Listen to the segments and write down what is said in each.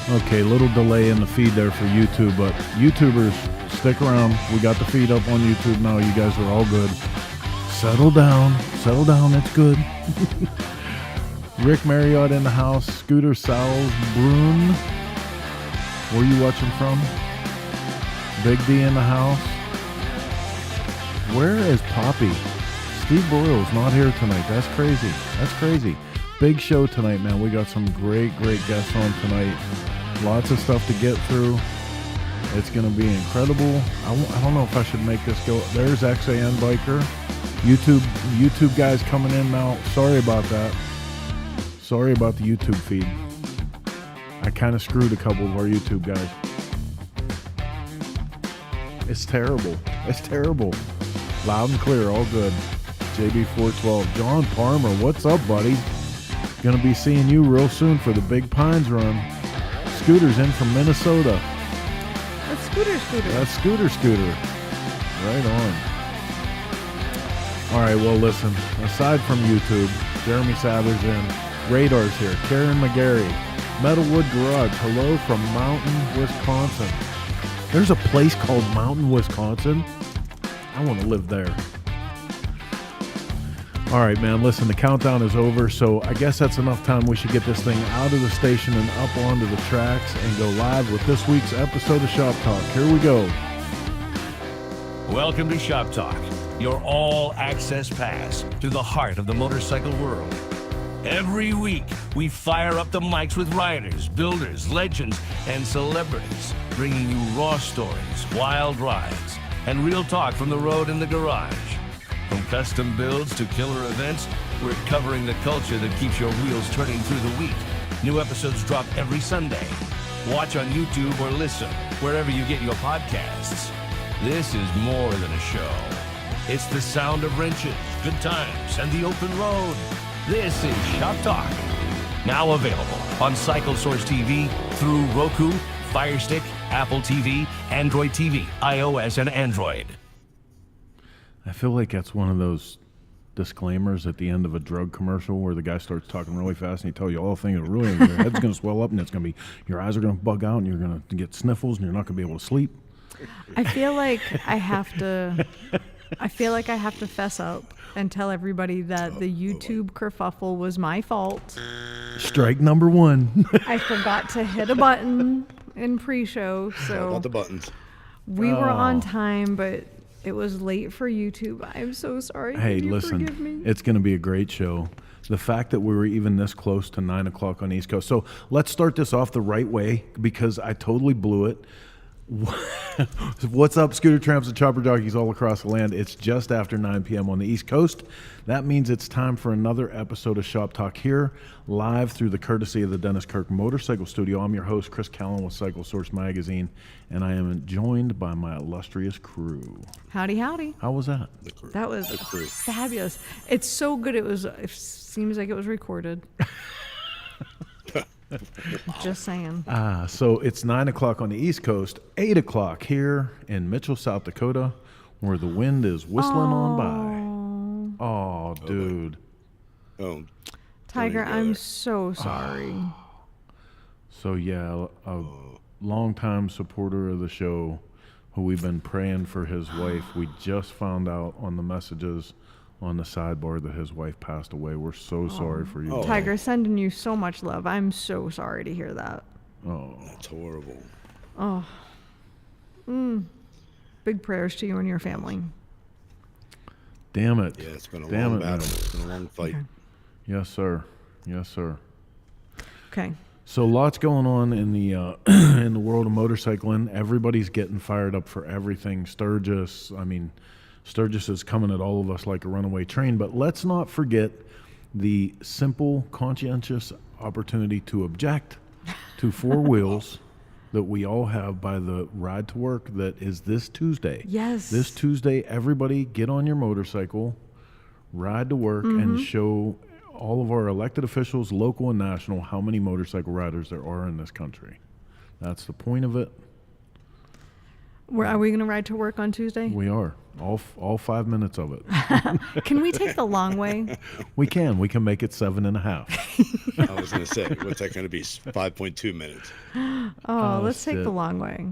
Okay, little delay in the feed there for YouTube, but YouTubers, stick around. We got the feed up on YouTube now. You guys are all good. Settle down, it's good. Rick Marriott in the house, Scooter Salzbrunn. Where are you watching from? Big D in the house. Where is Poppy? Steve Boyle's not here tonight. That's crazy. Big show tonight, man. We got some great guests on tonight. Lots of stuff to get through. It's going to be incredible. I don't know if I should make this go. There's XAN Biker. YouTube guys coming in now. Sorry about that. Sorry about the YouTube feed. I kind of screwed a couple of our YouTube guys. It's terrible. Loud and clear, all good. JB412. John Palmer, what's up, buddy? Gonna be seeing you real soon for the Big Pines run. Scooter's in from Minnesota. That's Scooter. That's Scooter. Right on. All right, well, listen. Aside from YouTube, Jeremy Sather's in. Radar's here. Karen McGarry. Metalwood Garage. Hello from Mountain, Wisconsin. There's a place called Mountain, Wisconsin. I want to live there. All right, man, listen, the countdown is over, so I guess that's enough time. We should get this thing out of the station and up onto the tracks and go live with this week's episode of Shop Talk. Here we go. Welcome to Shop Talk, your all-access pass to the heart of the motorcycle world. Every week, we fire up the mics with riders, builders, legends, and celebrities, bringing you raw stories, wild rides, and real talk from the road and the garage. From custom builds to killer events, we're covering the culture that keeps your wheels turning through the week. New episodes drop every Sunday. Watch on YouTube or listen wherever you get your podcasts. This is more than a show. It's the sound of wrenches, good times, and the open road. This is Shop Talk. Now available on Cycle Source TV through Roku, Fire Stick, Apple TV, Android TV, iOS, and Android. I feel like that's one of those disclaimers at the end of a drug commercial where the guy starts talking really fast and he tells you all the things that really, your head's going to swell up and it's going to be, your eyes are going to bug out and you're going to get sniffles and you're not going to be able to sleep. I feel like I have to fess up and tell everybody that the YouTube kerfuffle was my fault. Strike number one. I forgot to hit a button in pre-show, so about the buttons. We were on time, but it was late for YouTube. I'm so sorry. Hey, Can you listen, forgive me? it's going to be a great show. The fact that we were even this close to 9 o'clock on the East Coast. So let's start this off the right way because I totally blew it. What's up, scooter tramps and chopper jockeys all across the land? It's just after 9 p.m. on the East Coast. That means it's time for another episode of Shop Talk here, live through the courtesy of the Dennis Kirk Motorcycle Studio. I'm your host, Chris Callen with Cycle Source Magazine, and I am joined by my illustrious crew. Howdy. How was that? That was fabulous. It's so good. It seems like it was recorded. Just saying. So it's 9 o'clock on the East Coast, 8 o'clock here in Mitchell, South Dakota, where the wind is whistling on by. Oh, dude. Oh, Tiger, I'm so sorry. So, yeah, a longtime supporter of the show who we've been praying for his wife. We just found out on the messages on the sidebar that his wife passed away. We're so sorry for you. Tiger, sending you so much love. I'm so sorry to hear that. Oh, that's horrible. Oh. Big prayers to you and your family. Damn it. Yeah, it's been a long battle. Man. It's been a long fight. Okay. Yes, sir. Yes, sir. Okay. So lots going on in the in the world of motorcycling. Everybody's getting fired up for everything. Sturgis is coming at all of us like a runaway train. But let's not forget the simple, conscientious opportunity to object to four wheels that we all have by the ride to work that is this Tuesday. Yes. This Tuesday, everybody get on your motorcycle, ride to work, and show all of our elected officials, local and national, how many motorcycle riders there are in this country. That's the point of it. Are we going to ride to work on Tuesday? We are. All 5 minutes of it. Can we take the long way? We can make it 7.5. I was going to say, what's that going to be? 5.2 minutes. Oh, let's take shit. the long way.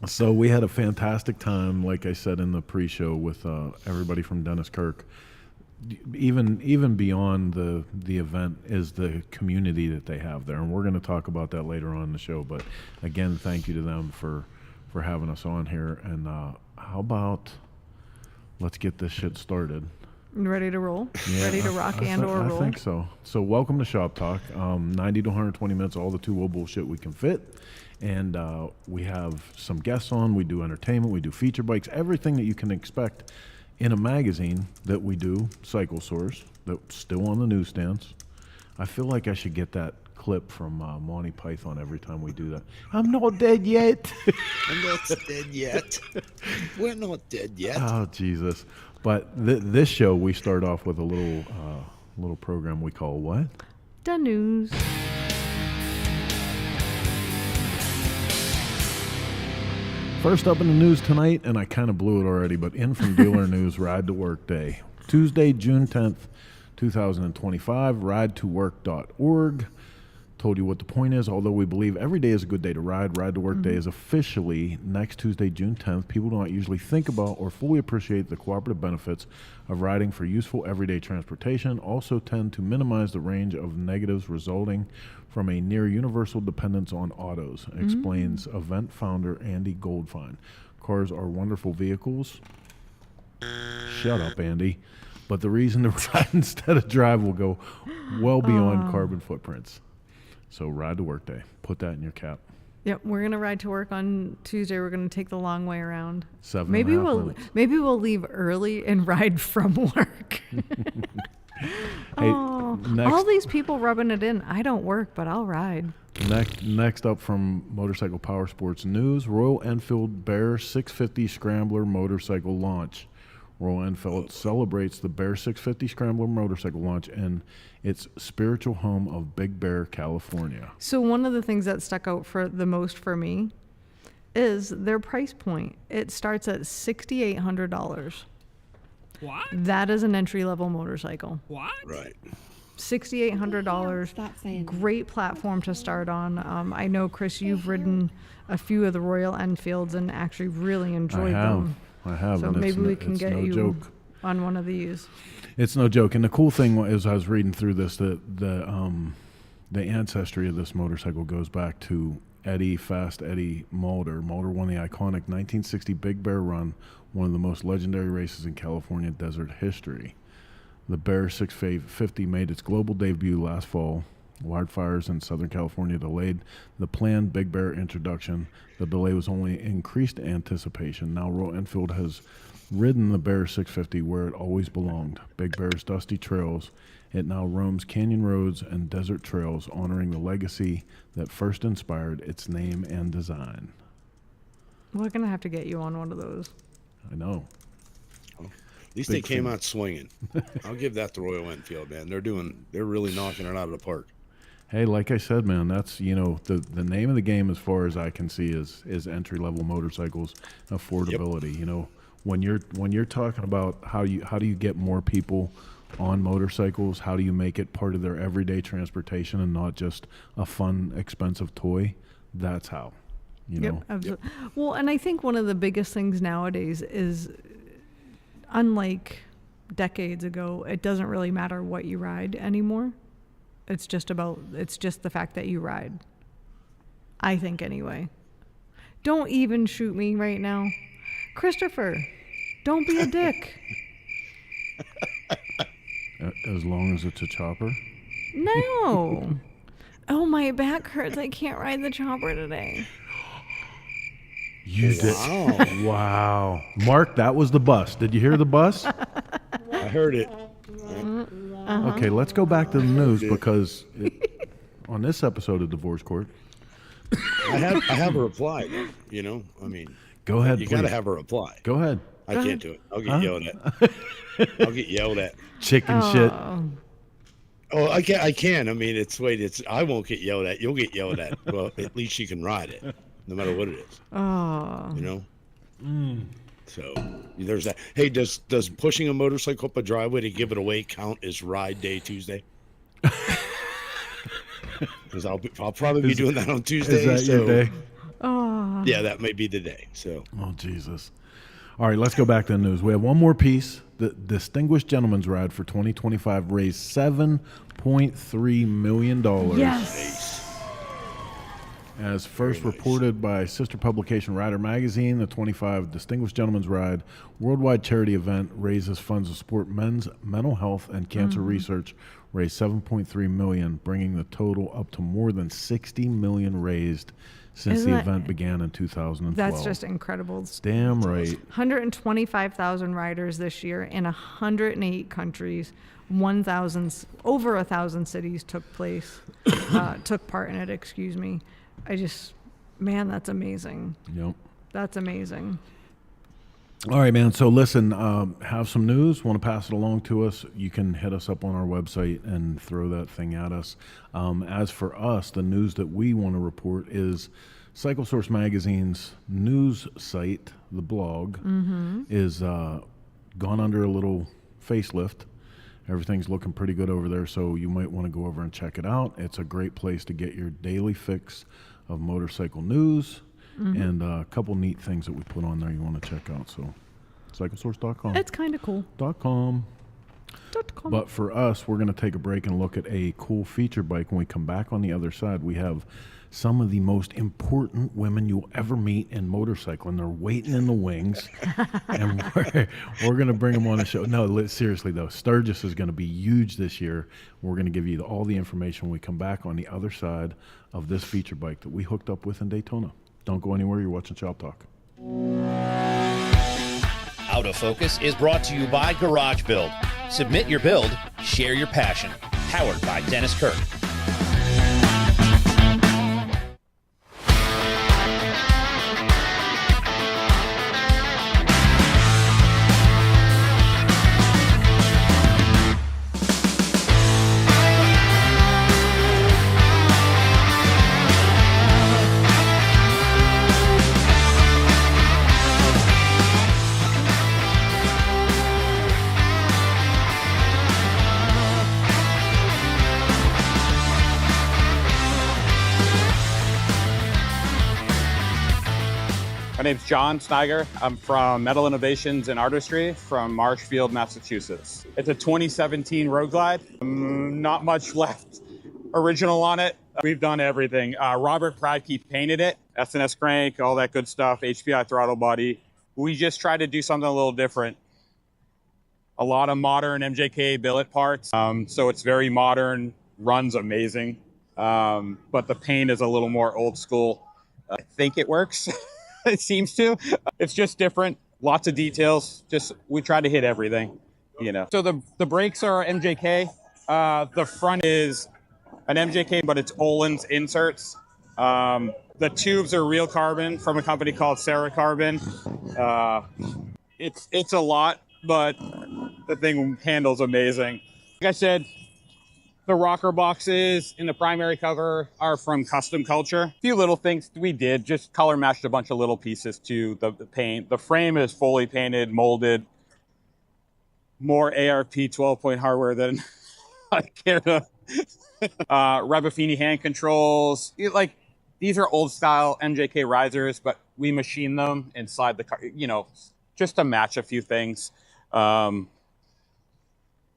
So we had a fantastic time, like I said in the pre-show, with everybody from Dennis Kirk. Even beyond the event is the community that they have there, and we're going to talk about that later on in the show. But again, thank you to them for having us on here. And how about let's get this shit started? Ready to roll? Yeah, Ready to rock I roll? think so. So welcome to Shop Talk. 90 to 120 minutes, all the two-wheel bullshit we can fit. And we have some guests on. We do entertainment. We do feature bikes. Everything that you can expect in a magazine that we do, Cycle Source, that's still on the newsstands. I feel like I should get that clip from Monty Python every time we do that. I'm not dead yet. I'm not dead yet. We're not dead yet. Oh, Jesus. But this show, we start off with a little program we call what? The news. First up in the news tonight, and I kind of blew it already, but in from dealer news, Ride to Work Day. Tuesday, June 10th, 2025, ridetowork.org. Told you what the point is. Although we believe every day is a good day to ride, Ride to Work Day is officially next Tuesday, June 10th. People do not usually think about or fully appreciate the cooperative benefits of riding for useful everyday transportation, also tend to minimize the range of negatives resulting from a near universal dependence on autos, explains event founder Andy Goldfine. Cars are wonderful vehicles. Shut up, Andy. But the reason to ride instead of drive will go well beyond carbon footprints. So Ride to Work Day. Put that in your cap. Yep, we're gonna ride to work on Tuesday. We're gonna take the long way around. 7.5 minutes. Maybe we'll leave early and ride from work. Hey, all these people rubbing it in. I don't work, but I'll ride. Next up from Motorcycle Power Sports News, Royal Enfield Bear 650 Scrambler motorcycle launch. Royal Enfield celebrates the Bear 650 Scrambler motorcycle launch in its spiritual home of Big Bear, California. So one of the things that stuck out for the most for me is their price point. It starts at $6,800. What? That is an entry-level motorcycle. What? Right. $6,800. Stop saying that. Great platform to start on. I know, Chris, you've ridden a few of the Royal Enfields and actually really enjoyed them. I have. So and maybe we can it's get no you joke. on one of these. It's no joke. And the cool thing is, I was reading through this, the ancestry of this motorcycle goes back to Fast Eddie Mulder. Mulder won the iconic 1960 Big Bear Run, one of the most legendary races in California desert history. The Bear 650 made its global debut last fall. Wildfires in Southern California delayed the planned Big Bear introduction. The delay was only increased anticipation. Now Royal Enfield has ridden the Bear 650 where it always belonged, Big Bear's dusty trails. It now roams canyon roads and desert trails, honoring the legacy that first inspired its name and design. We're going to have to get you on one of those. I know. At least Big they came fan. out swinging. I'll give that to Royal Enfield, man. They're really knocking it out of the park. Hey, like I said, man, that's, the name of the game as far as I can see is entry-level motorcycles, affordability. Yep. When you're talking about how do you get more people on motorcycles, how do you make it part of their everyday transportation and not just a fun, expensive toy? That's how, Yep, absolutely. Well, and I think one of the biggest things nowadays is, unlike decades ago, it doesn't really matter what you ride anymore. It's just the fact that you ride. I think anyway. Don't even shoot me right now. Christopher, don't be a dick. As long as it's a chopper. No. Oh, my back hurts. I can't ride the chopper today. You Wow. did. Wow. Mark, that was the bus. Did you hear the bus? I heard it. Okay, let's go back to the news because on this episode of Divorce Court. I have a reply. I mean, Go ahead, you got to please. have a reply. Go ahead. I can't do it. I'll get yelled at. I'll get yelled at. Chicken shit. Oh, I can. I mean, I won't get yelled at. You'll get yelled at. Well, at least you can ride it, no matter what it is. Oh. So there's that. Hey, does pushing a motorcycle up a driveway to give it away count as Ride Day Tuesday? Because I'll probably be doing that on Tuesday. Is that your day? Oh. Yeah, that may be the day. So. Oh, Jesus. All right, let's go back to the news. We have one more piece. The Distinguished Gentleman's Ride for 2025 raised $7.3 million. Yes. As first reported by sister publication Rider Magazine, the 25 Distinguished Gentleman's Ride worldwide charity event raises funds to support men's mental health and cancer research, raised $7.3 million, bringing the total up to more than $60 million raised since Isn't the that- event began in 2012. That's just incredible. Damn right. 125,000 riders this year in 108 countries. Over 1,000 cities took part in it. Excuse me. Man, that's amazing. Yep. That's amazing. All right, man. So listen, have some news. Want to pass it along to us? You can hit us up on our website and throw that thing at us. As for us, the news that we want to report is Cycle Source Magazine's news site, the blog, is gone under a little facelift. Everything's looking pretty good over there, so you might want to go over and check it out. It's a great place to get your daily fix of motorcycle news and a couple neat things that we put on there you want to check out. So, cyclesource.com. It's kind of cool. .com. .com. But for us, we're going to take a break and look at a cool feature bike. When we come back on the other side, we have some of the most important women you'll ever meet in motorcycling. They're waiting in the wings, and we're going to bring them on the show. No, seriously, though, Sturgis is going to be huge this year. We're going to give you all the information when we come back on the other side of this feature bike that we hooked up with in Daytona. Don't go anywhere. You're watching ShopTalk. Out of Focus is brought to you by Garage Build. Submit your build, share your passion. Powered by Dennis Kirk. My name's John Steiger. I'm from Metal Innovations and Artistry from Marshfield, Massachusetts. It's a 2017 Road Glide. Not much left original on it. We've done everything. Robert Pradke painted it, SNS crank, all that good stuff, HPI throttle body. We just tried to do something a little different. A lot of modern MJK billet parts. So it's very modern, runs amazing. But the paint is a little more old school. I think it works. It seems to. It's just different. Lots of details. We try to hit everything, you know. So the brakes are MJK. The front is an MJK, but it's Olin's inserts. The tubes are real carbon from a company called Sarah Carbon. It's a lot, but the thing handles amazing. Like I said, the rocker boxes in the primary cover are from Custom Culture. A few little things we did, just color matched a bunch of little pieces to the paint. The frame is fully painted, molded. More ARP 12-point hardware than I care to. Rabafini hand controls. These are old style MJK risers, but we machine them inside the car, you know, just to match a few things.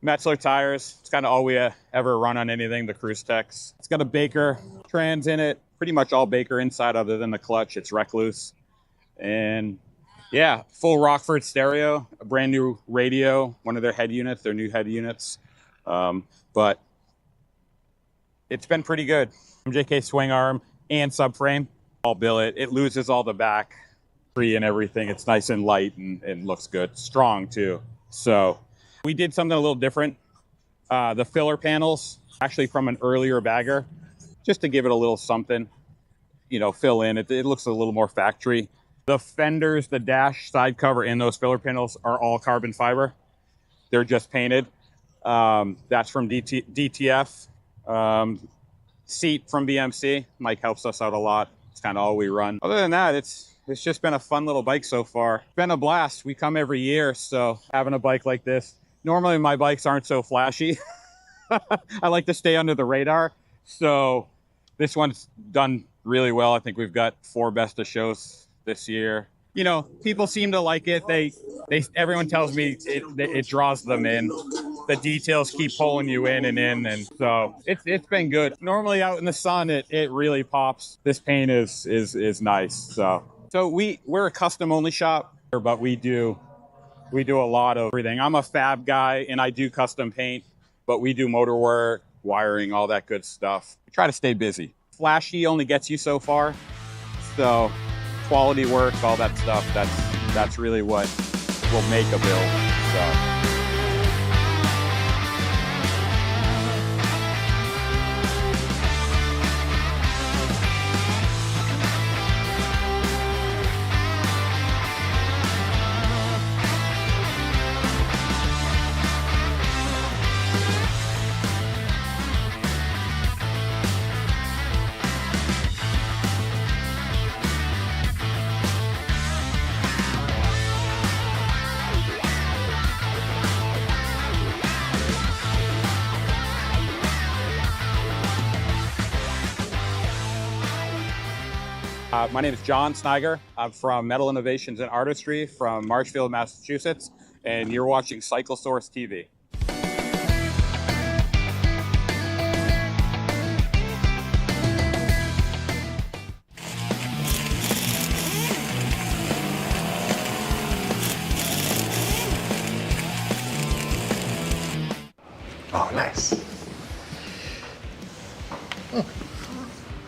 Metzler tires, it's kind of all we ever run on anything, the Cruise Techs. It's got a Baker trans in it, pretty much all Baker inside other than the clutch. It's Recluse. And yeah, full Rockford stereo, a brand new radio, one of their head units, their new head units. But it's been pretty good. MJK swing arm and subframe, all billet. It loses all the back free and everything. It's nice and light and looks good. Strong too. So we did something a little different. The filler panels, actually from an earlier bagger, just to give it a little something, you know, fill in. It looks a little more factory. The fenders, the dash, side cover, and those filler panels are all carbon fiber. They're just painted. That's from DTF. Seat from BMC. Mike helps us out a lot. It's kind of all we run. Other than that, it's It's just been a fun little bike so far. Been a blast. We come every year, so having a bike like this. Normally my bikes aren't so flashy. I like to stay under the radar. So this one's done really well. I think we've got 4 best of shows this year. You know, people seem to like it. Everyone tells me it draws them in. The details keep pulling you in, and so it's been good. Normally out in the sun, it really pops. This paint is nice. So we're a custom only shop, but we do a lot of everything. I'm a fab guy and I do custom paint, but we do motor work, wiring, all that good stuff. We try to stay busy. Flashy only gets you so far. So quality work, all that stuff, that's really what will make a build. So. My name is John Sniger. I'm from Metal Innovations and Artistry from Marshfield, Massachusetts, and you're watching Cycle Source TV. Oh, nice.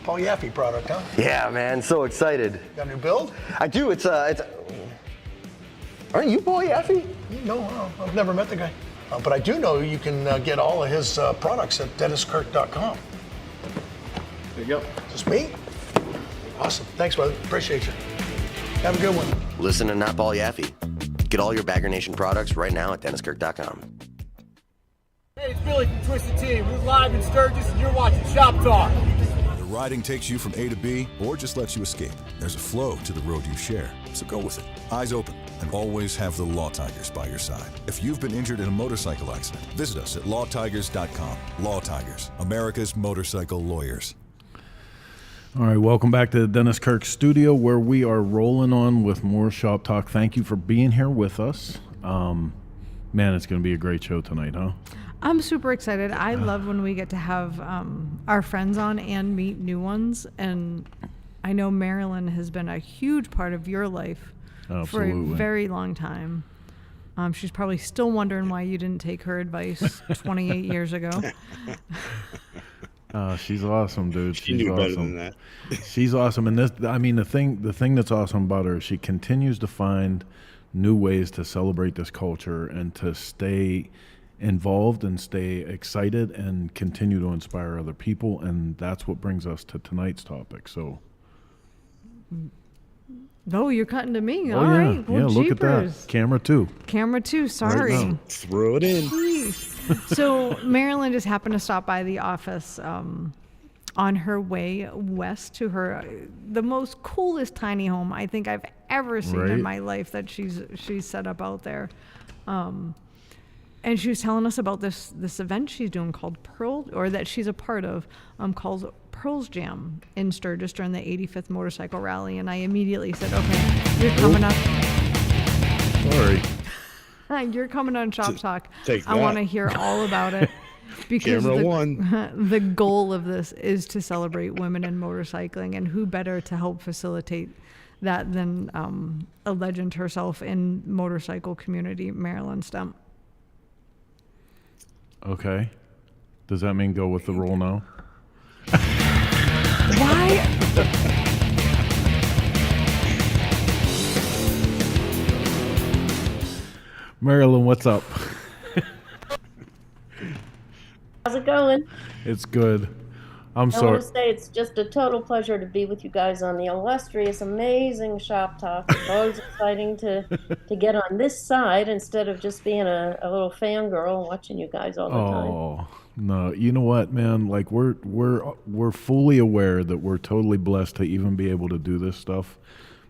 Paul Yaffe product, huh? Yeah, man, so excited. Got a new build? I do. It's. Aren't you Paul Yaffe? No, I've never met the guy. But I do know you can get all of his products at DennisKirk.com. There you go. Is this me? Awesome. Thanks, brother. Appreciate you. Have a good one. Listen to Not Paul Yaffe. Get all your Bagger Nation products right now at DennisKirk.com. Hey, it's Billy from Twisted Team. We're live in Sturgis and you're watching Shop Talk. Riding takes you from A to B or just lets you escape. There's a flow to the road you share, so go with it. Eyes open, and always have the Law Tigers by your side. If you've been injured in a motorcycle accident, visit us at lawtigers.com. Law Tigers, America's motorcycle lawyers. All right, welcome back to the Dennis Kirk studio where we are rolling on with more Shop Talk. Thank you for being here with us. Man, it's going to be a great show tonight, huh? I'm super excited. I love when we get to have our friends on and meet new ones. And I know Marilyn has been a huge part of your life for a very long time. She's probably still wondering why you didn't take her advice 28 years ago. She's awesome, dude. She knew better than that. She's awesome. And this, I mean, the thing that's awesome about her is she continues to find new ways to celebrate this culture and to stay involved and stay excited and continue to inspire other people, and that's what brings us to tonight's topic. So you're cutting to me. All right. Well, look at that. Camera two. Sorry. Right, throw it in. So Marilyn just happened to stop by the office on her way west to the most coolest tiny home I think I've ever seen in my life that she's set up out there. And she was telling us about this event she's doing called that she's a part of, called Pearls Jam in Sturgis during the 85th Motorcycle Rally. And I immediately said, okay, you're coming up. Sorry. You're coming on Shop Talk. I want to hear all about it. Because the goal of this is to celebrate women in motorcycling, and who better to help facilitate that than a legend herself in motorcycle community, Marilyn Stemp. Okay. Does that mean go with the roll now? Why? Marilyn, what's up? How's it going? It's good. I'm I sorry. want to say it's just a total pleasure to be with you guys on the illustrious, amazing Shop Talk. It's always exciting to get on this side instead of just being a little fangirl and watching you guys all the time. Oh, no. You know what, man? Like we're fully aware that we're totally blessed to even be able to do this stuff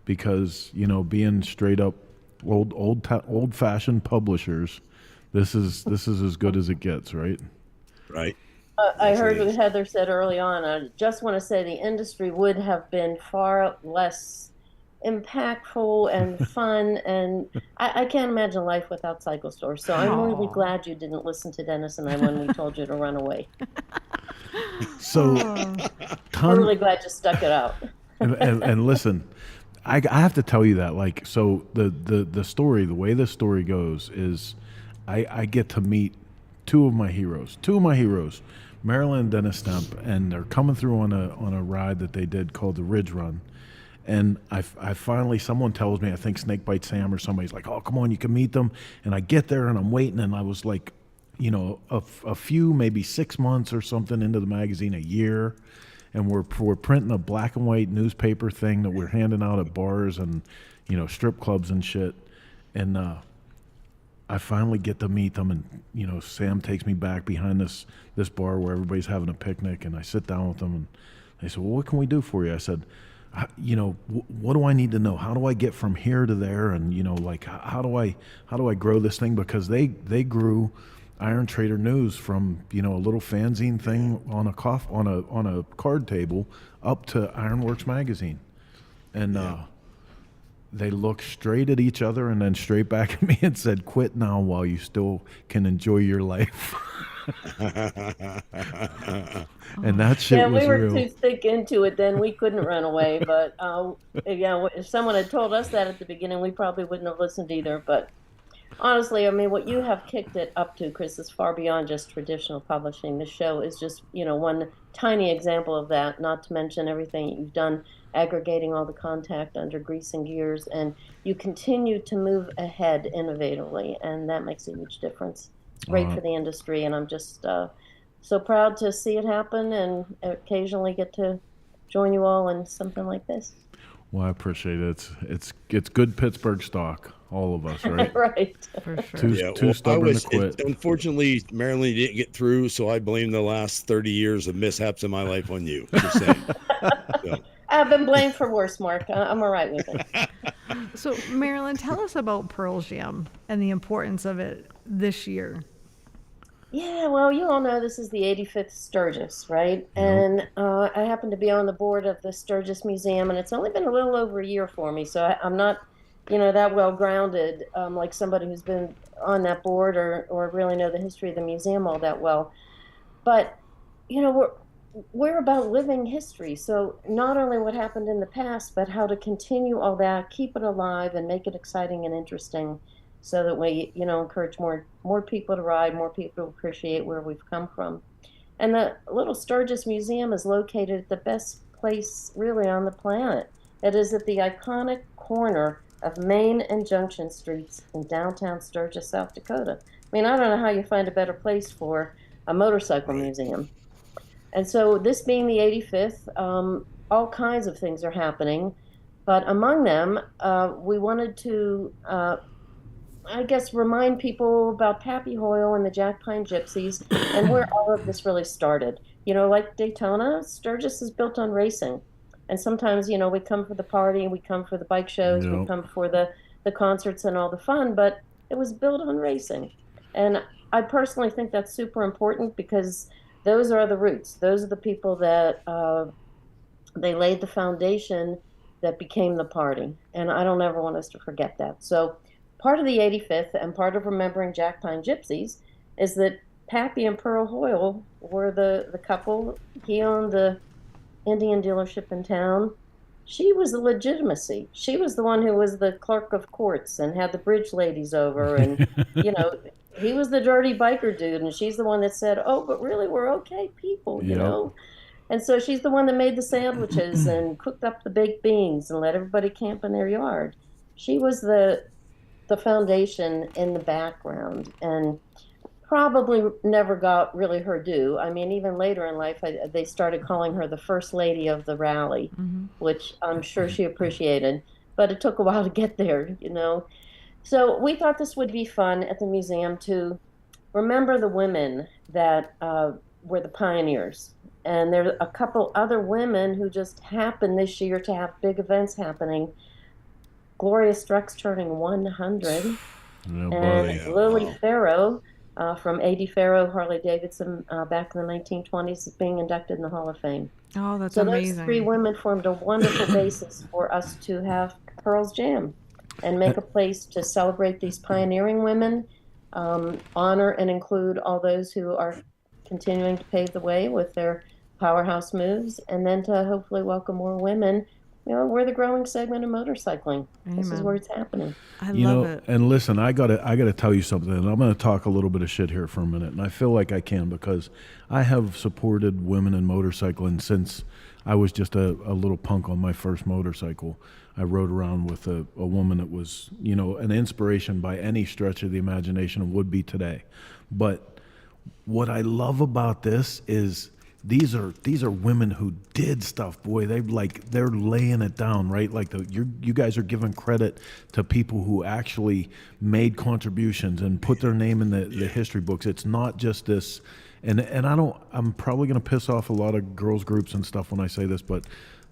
because, you know, being straight up old fashioned publishers, this is as good as it gets, right? Right. I heard what Heather said early on. I just want to say the industry would have been far less impactful and fun, and I can't imagine life without cycle stores. So I'm really glad you didn't listen to Dennis and I when we told you to run away. So, I'm really glad you stuck it out. and listen, I have to tell you that, like, so the story, the way the story goes is, I get to meet two of my heroes, Marilyn and Dennis Stemp, and they're coming through on a ride that they did called the Ridge Run. And I finally, someone tells me, I think Snakebite Sam or somebody's like, oh, come on, you can meet them. And I get there and I'm waiting, and I was like, you know, a few, maybe 6 months or something into the magazine, a year. And we're printing a black and white newspaper thing that we're handing out at bars and, you know, strip clubs and shit. And I finally get to meet them, and, you know, Sam takes me back behind this bar where everybody's having a picnic, and I sit down with them, and they said, well, what can we do for you? I said, you know, what do I need to know? How do I get from here to there? And, you know, like, how do I grow this thing? Because they grew Iron Trader News from, you know, a little fanzine thing on a card table up to Ironworks magazine. And they looked straight at each other and then straight back at me and said, quit now while you still can enjoy your life. And that shit was real. Yeah, we were too thick into it then. We couldn't run away. But yeah, if someone had told us that at the beginning, we probably wouldn't have listened either. But honestly, I mean, what you have kicked it up to, Cris, is far beyond just traditional publishing. The show is just, you know, one tiny example of that, not to mention everything you've done, aggregating all the contact under Grease and Gears, and you continue to move ahead innovatively, and that makes a huge difference. It's great for the industry, and I'm just so proud to see it happen and occasionally get to join you all in something like this. Well, I appreciate it. It's good Pittsburgh stock, all of us, right? Right. For sure. Too stubborn to quit. Unfortunately, Marilyn didn't get through, so I blame the last 30 years of mishaps in my life on you. Just saying. So. I've been blamed for worse, Mark. I'm all right with it. So, Marilyn, tell us about Pearl Jam and the importance of it this year. Yeah, well, you all know this is the 85th Sturgis, right? And I happen to be on the board of the Sturgis Museum, and it's only been a little over a year for me, so I'm not, you know, that well grounded like somebody who's been on that board or really know the history of the museum all that well. But, you know, we're about living history, so not only what happened in the past, but how to continue all that, keep it alive, and make it exciting and interesting, so that we, you know, encourage more people to ride, more people to appreciate where we've come from. And the little Sturgis Museum is located at the best place really on the planet. It is at the iconic corner of Main and Junction Streets in downtown Sturgis, South Dakota. I mean, I don't know how you find a better place for a motorcycle museum. And so this being the 85th, all kinds of things are happening. But among them, we wanted to I guess, remind people about Pappy Hoyle and the Jack Pine Gypsies and where all of this really started. You know, like Daytona, Sturgis is built on racing. And sometimes, you know, we come for the party, we come for the bike shows, we come for the concerts and all the fun, but it was built on racing. And I personally think that's super important because those are the roots. Those are the people that they laid the foundation that became the party. And I don't ever want us to forget that. So part of the 85th and part of remembering Jack Pine Gypsies is that Pappy and Pearl Hoyle were the couple. He owned the Indian dealership in town. She was the legitimacy. She was the one who was the clerk of courts and had the bridge ladies over. And, you know, he was the dirty biker dude. And she's the one that said, oh, but really, we're okay people, you know. And so she's the one that made the sandwiches and cooked up the baked beans and let everybody camp in their yard. She was the foundation in the background and probably never got really her due. I mean, even later in life, they started calling her the first lady of the rally, which I'm sure she appreciated, but it took a while to get there, you know. So we thought this would be fun at the museum to remember the women that were the pioneers. And there are a couple other women who just happened this year to have big events happening. Gloria Struck's turning 100. Oh, And buddy. Lily Farrow from A.D. Farrow, Harley Davidson, back in the 1920s, is being inducted in the Hall of Fame. Oh, that's so amazing. Those three women formed a wonderful basis for us to have Pearl's Jam and make a place to celebrate these pioneering women, honor and include all those who are continuing to pave the way with their powerhouse moves, and then to hopefully welcome more women. You know, we're the growing segment of motorcycling. This is Amen. where it's happening. I You love know, it. and listen, I gotta tell you something, and I'm gonna talk a little bit of shit here for a minute, and I feel like I can because I have supported women in motorcycling since I was just a little punk on my first motorcycle. I rode around with a woman that was, you know, an inspiration by any stretch of the imagination and would be today. But what I love about this is these are women who did stuff, boy. They're laying it down, right? Like you guys are giving credit to people who actually made contributions and put their name in the history books. It's not just this, and I'm probably gonna piss off a lot of girls groups and stuff when I say this, but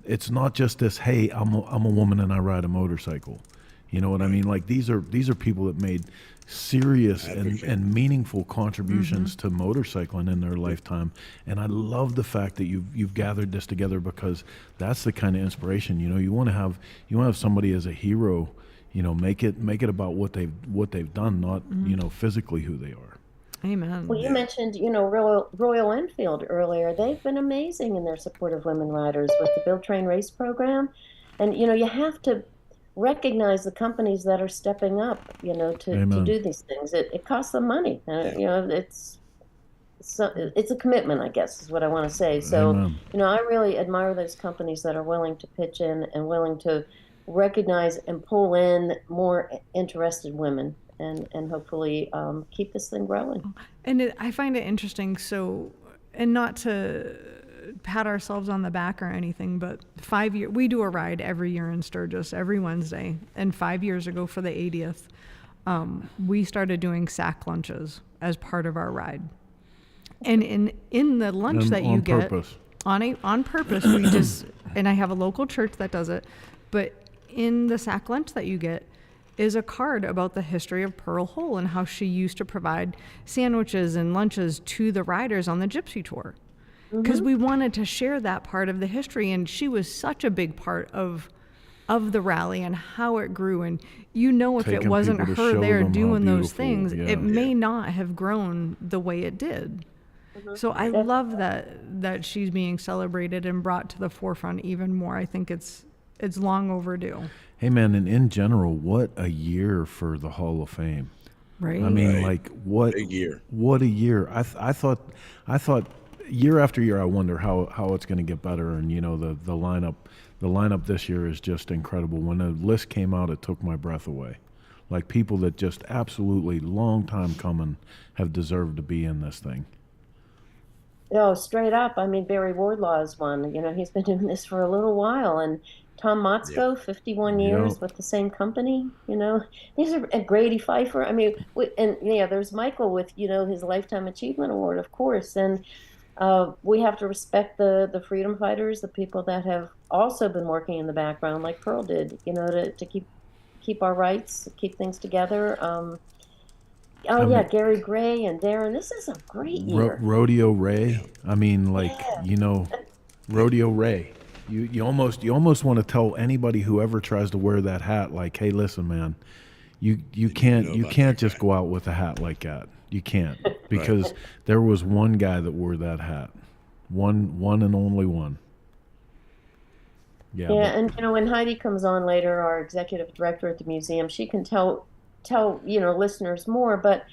it's not just this, hey, I'm a woman and I ride a motorcycle. You know what I mean? Like these are people that made serious and meaningful contributions to motorcycling in their lifetime, and I love the fact that you've gathered this together because that's the kind of inspiration. You know, you want to have somebody as a hero. You know, make it about what they've done, not you know, physically who they are. Amen. Well, you mentioned, you know, Royal Enfield earlier. They've been amazing in their support of women riders with the Build Train Race program, and you know, you have to recognize the companies that are stepping up, you know, to do these things. It costs them money. You know, it's a commitment, I guess, is what I want to say. So, you know, I really admire those companies that are willing to pitch in and willing to recognize and pull in more interested women and hopefully keep this thing growing. And I find it interesting. So, and not to pat ourselves on the back or anything, but we do a ride every year in Sturgis every Wednesday, and 5 years ago for the 80th, we started doing sack lunches as part of our ride. And in the lunch that you get on purpose, we just, and I have a local church that does it, but in the sack lunch that you get is a card about the history of Pearl Hole and how she used to provide sandwiches and lunches to the riders on the Gypsy Tour. Because we wanted to share that part of the history, and she was such a big part of the rally and how it grew. And you know, if it wasn't her there doing those things, it may not have grown the way it did. So I love that she's being celebrated and brought to the forefront even more. I think it's long overdue. Hey man, and in general, what a year for the Hall of Fame. Right. I mean, like what a year. What a year. I thought year after year, I wonder how it's going to get better. And you know, the lineup this year is just incredible. When the list came out, it took my breath away. Like people that just absolutely long time coming have deserved to be in this thing. Oh, straight up. I mean, Barry Wardlaw is one. You know, he's been doing this for a little while, and Tom Motzko, 51 years with the same company. You know, these are Grady Pfeiffer. I mean, and yeah, there's Michael with, you know, his Lifetime Achievement Award, of course, and we have to respect the freedom fighters, the people that have also been working in the background, like Pearl did, you know, to keep our rights, keep things together. Gary Gray and Darren. This is a great year. Rodeo Ray. I mean, like you know, Rodeo Ray. You almost want to tell anybody who ever tries to wear that hat, like, hey, listen, man, you can't just go out with a hat like that. You can't, because there was one guy that wore that hat, one and only one. Yeah, and you know, when Heidi comes on later, our executive director at the museum, she can tell you know, listeners more, but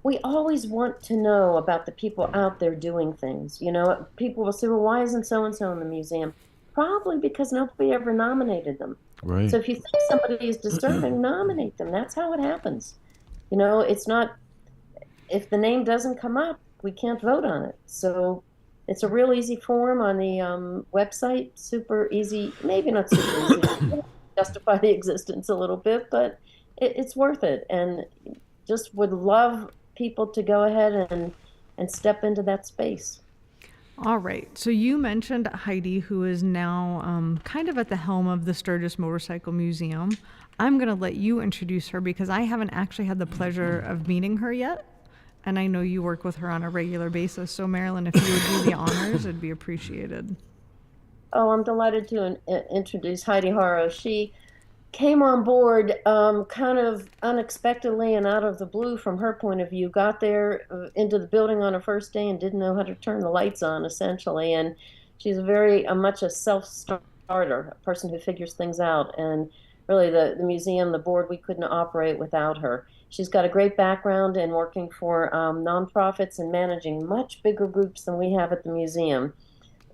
we always want to know about the people out there doing things. You know, people will say, well, why isn't so-and-so in the museum? Probably because nobody ever nominated them. Right. So if you think somebody is deserving, nominate them. That's how it happens. You know, it's not, if the name doesn't come up, we can't vote on it. So it's a real easy form on the website, super easy, maybe not super easy, justify the existence a little bit, but it's worth it. And just would love people to go ahead and step into that space. All right. So you mentioned Heidi, who is now kind of at the helm of the Sturgis Motorcycle Museum. I'm going to let you introduce her because I haven't actually had the pleasure of meeting her yet. And I know you work with her on a regular basis. So Marilyn, if you would do the honors, it'd be appreciated. Oh, I'm delighted to introduce Heidi Haro. She came on board kind of unexpectedly and out of the blue from her point of view, got there into the building on her first day and didn't know how to turn the lights on, essentially. And she's much a self-starter, a person who figures things out. And really the museum, the board, we couldn't operate without her. She's got a great background in working for nonprofits and managing much bigger groups than we have at the museum.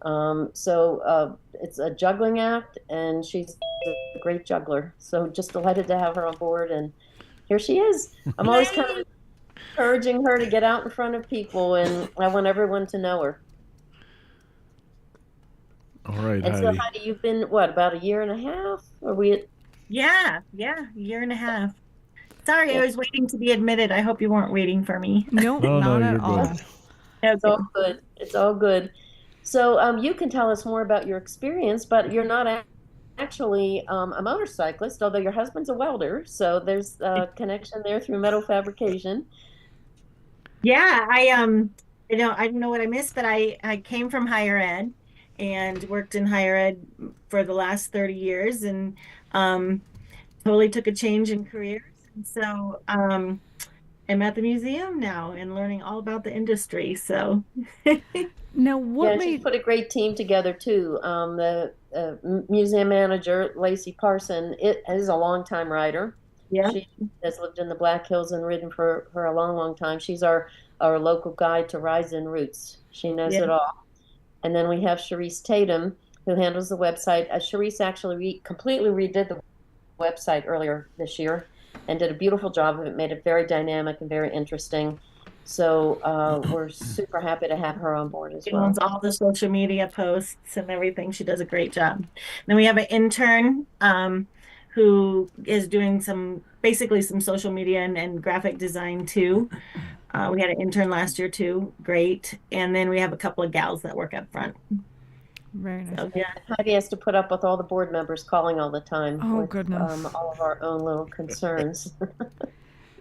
So it's a juggling act, and she's a great juggler. So just delighted to have her on board, and here she is. I'm always kind of encouraging her to get out in front of people, and I want everyone to know her. All right, and Heidi. So Heidi, you've been, what, about a year and a half? Are we? Yeah, year and a half. Sorry, I was waiting to be admitted. I hope you weren't waiting for me. Nope, not at all. It's all good. It's all good. So you can tell us more about your experience, but you're not actually a motorcyclist, although your husband's a welder. So there's a connection there through metal fabrication. Yeah, I don't know what I missed, but I came from higher ed and worked in higher ed for the last 30 years, and totally took a change in careers. And so I'm at the museum now and learning all about the industry. So now, what she put a great team together too. The museum manager, Lacey Parson, is a longtime rider. Yeah, she has lived in the Black Hills and ridden for a long time. She's our local guide to rides and routes. She knows it all. And then we have Charisse Tatum, who handles the website. Charisse actually completely redid the website earlier this year and did a beautiful job of it, made it very dynamic and very interesting. So we're super happy to have her on board as well. She owns all the social media posts and everything. She does a great job. Then we have an intern who is doing basically some social media and graphic design too. We had an intern last year too. Great. And then we have a couple of gals that work up front. Very nice. So, yeah, Heidi has to put up with all the board members calling all the time. Oh, with, goodness. All of our own little concerns.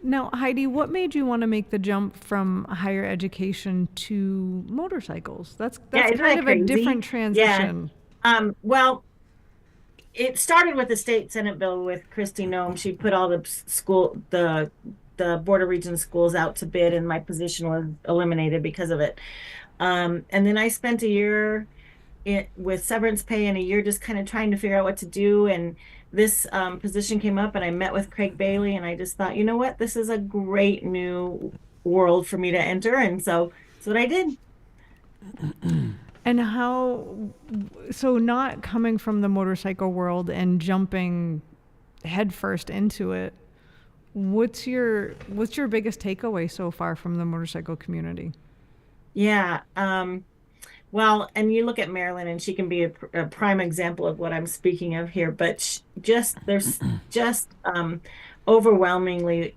Now, Heidi, what made you want to make the jump from higher education to motorcycles? That's kind of a different transition. Yeah. Well, it started with the state Senate bill with Kristi Noem. She put all the border region schools out to bid, and my position was eliminated because of it. And then I spent a year with severance pay and a year just kind of trying to figure out what to do. And this position came up, and I met with Craig Bailey, and I just thought, you know what, this is a great new world for me to enter. And so that's what I did. And so not coming from the motorcycle world and jumping headfirst into it, what's your biggest takeaway so far from the motorcycle community? Yeah. Well, and you look at Marilyn, and she can be a prime example of what I'm speaking of here, but there's overwhelmingly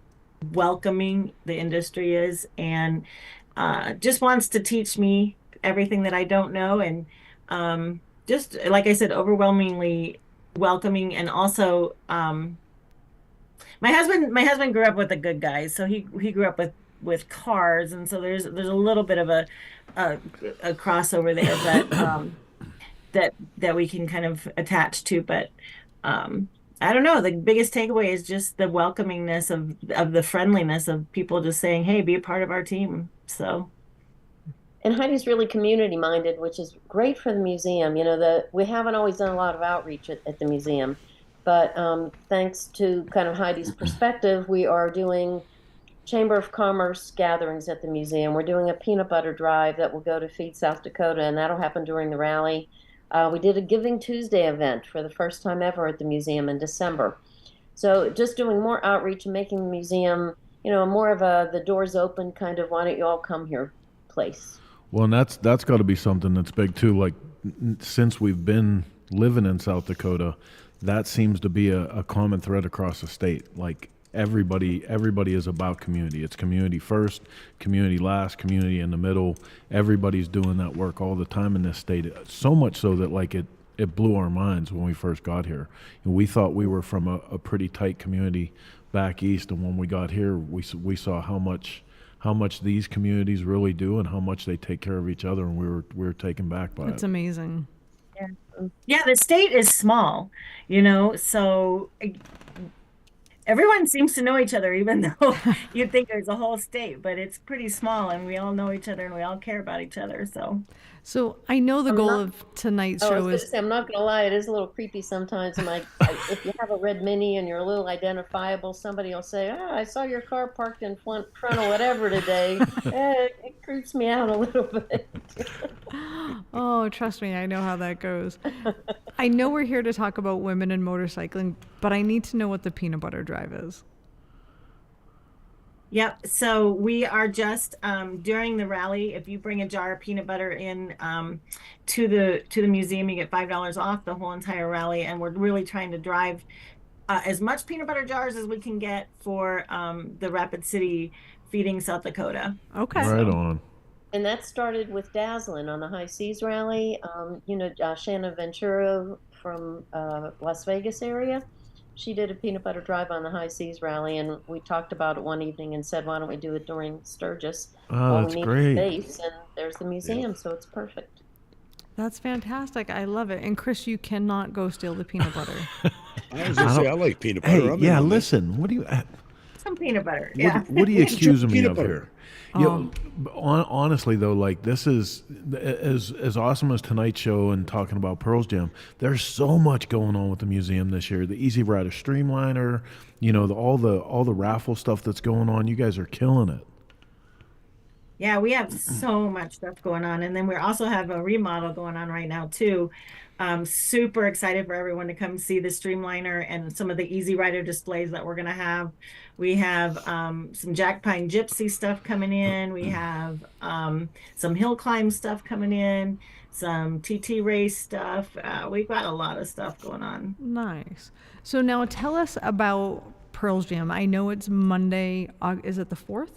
welcoming the industry is, and just wants to teach me everything that I don't know. And just like I said, overwhelmingly welcoming. And also, my husband grew up with the good guys. So he grew up with cars. And so there's a little bit of a crossover there that we can kind of attach to. But I don't know. The biggest takeaway is just the welcomingness of the friendliness of people just saying, hey, be a part of our team. So. And Heidi's really community minded, which is great for the museum. You know, we haven't always done a lot of outreach at the museum, but thanks to kind of Heidi's perspective, we are doing Chamber of Commerce gatherings at the museum. We're doing a peanut butter drive that will go to Feed South Dakota, and that'll happen during the rally. We did a Giving Tuesday event for the first time ever at the museum in December. So just doing more outreach and making the museum, you know, more of the doors open kind of, why don't you all come here place. Well, and that's got to be something that's big too. Like since we've been living in South Dakota, that seems to be a common thread across the state. Like everybody is about community. It's community first, community last, community in the middle. Everybody's doing that work all the time in this state. So much so that like it blew our minds when we first got here. And we thought we were from a pretty tight community back east, and when we got here, we saw how much these communities really do and how much they take care of each other, and we were taken back by it. It's amazing. Yeah, the state is small, so everyone seems to know each other, even though you'd think there's a whole state, but it's pretty small, and we all know each other and we all care about each other. So I know the goal of tonight's show is. I'm not gonna lie, it is a little creepy sometimes. And if you have a red Mini and you're a little identifiable, somebody will say, "I saw your car parked in front of whatever today." It creeps me out a little bit. Oh, trust me, I know how that goes. I know we're here to talk about women in motorcycling, but I need to know what the peanut butter drive is. Yep. So we are just during the rally. If you bring a jar of peanut butter in to the museum, you get $5 off the whole entire rally. And we're really trying to drive as much peanut butter jars as we can get for the Rapid City feeding South Dakota. Okay. Right on. And that started with Dazzlin on the High Seas Rally. Shanna Ventura from Las Vegas area. She did a peanut butter drive on the High Seas Rally, and we talked about it one evening and said, why don't we do it during Sturgis? Oh, that's great. Space, and there's the museum, so it's perfect. That's fantastic. I love it. And Chris, you cannot go steal the peanut butter. I was going to say, I like peanut butter. Hey, listen, what do you... Some peanut butter, What are you accusing me of butter. here? Honestly though, like this is as awesome as tonight's show and talking about Pearl's Jam. There's so much going on with the museum this year. The Easy Rider Streamliner, all the raffle stuff that's going on. You guys are killing it. Yeah, we have so much stuff going on, and then we also have a remodel going on right now too. Super excited for everyone to come see the Streamliner and some of the Easy Rider displays that we're going to have. We have some Jack Pine Gypsy stuff coming in. We have some hill climb stuff coming in, some TT race stuff. We've got a lot of stuff going on. Nice. So now tell us about Pearl's Jam. I know it's Monday. Is it the 4th?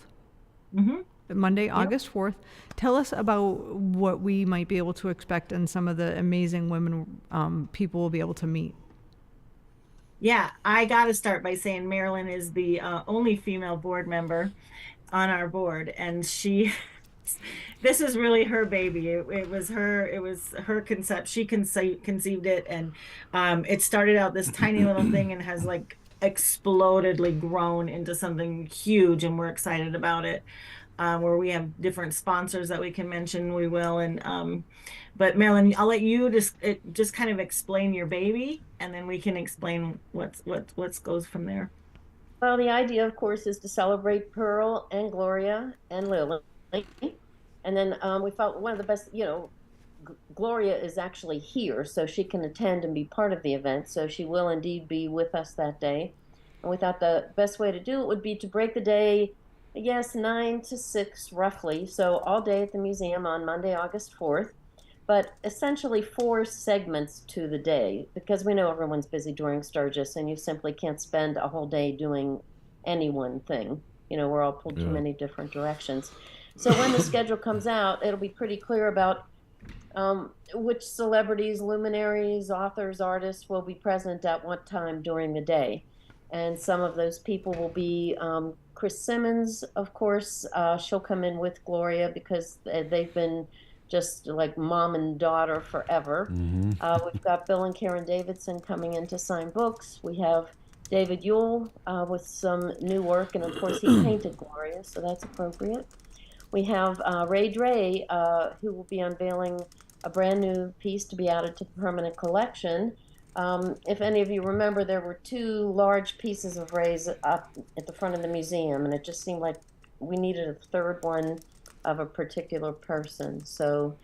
Mm-hmm. Monday, August 4th. Tell us about what we might be able to expect and some of the amazing women people will be able to meet. Yeah, I got to start by saying Marilyn is the only female board member on our board, and this is really her baby. It was her concept. She conceived it, and it started out this tiny little thing and has like explodedly grown into something huge, and we're excited about it. Where we have different sponsors that we can mention, we will. And but Marilyn, I'll let you just kind of explain your baby, and then we can explain what goes from there. Well, the idea, of course, is to celebrate Pearl and Gloria and Lily, and then we felt one of the best. Gloria is actually here, so she can attend and be part of the event. So she will indeed be with us that day. And we thought the best way to do it would be to break the day. Yes, 9 to 6 roughly. So all day at the museum on Monday, August 4th, but essentially 4 segments to the day, because we know everyone's busy during Sturgis and you simply can't spend a whole day doing any one thing. We're all pulled too many different directions. So when the schedule comes out, it'll be pretty clear about which celebrities, luminaries, authors, artists will be present at what time during the day. And some of those people will be Cris Simmons, of course. She'll come in with Gloria because they've been just like mom and daughter forever. Mm-hmm. We've got Bill and Karen Davidson coming in to sign books. We have David Yule with some new work, and of course he painted Gloria, so that's appropriate. We have Ray Dre, who will be unveiling a brand new piece to be added to the permanent collection. If any of you remember, there were 2 large pieces of Ray's up at the front of the museum, and it just seemed like we needed a 3rd one of a particular person. So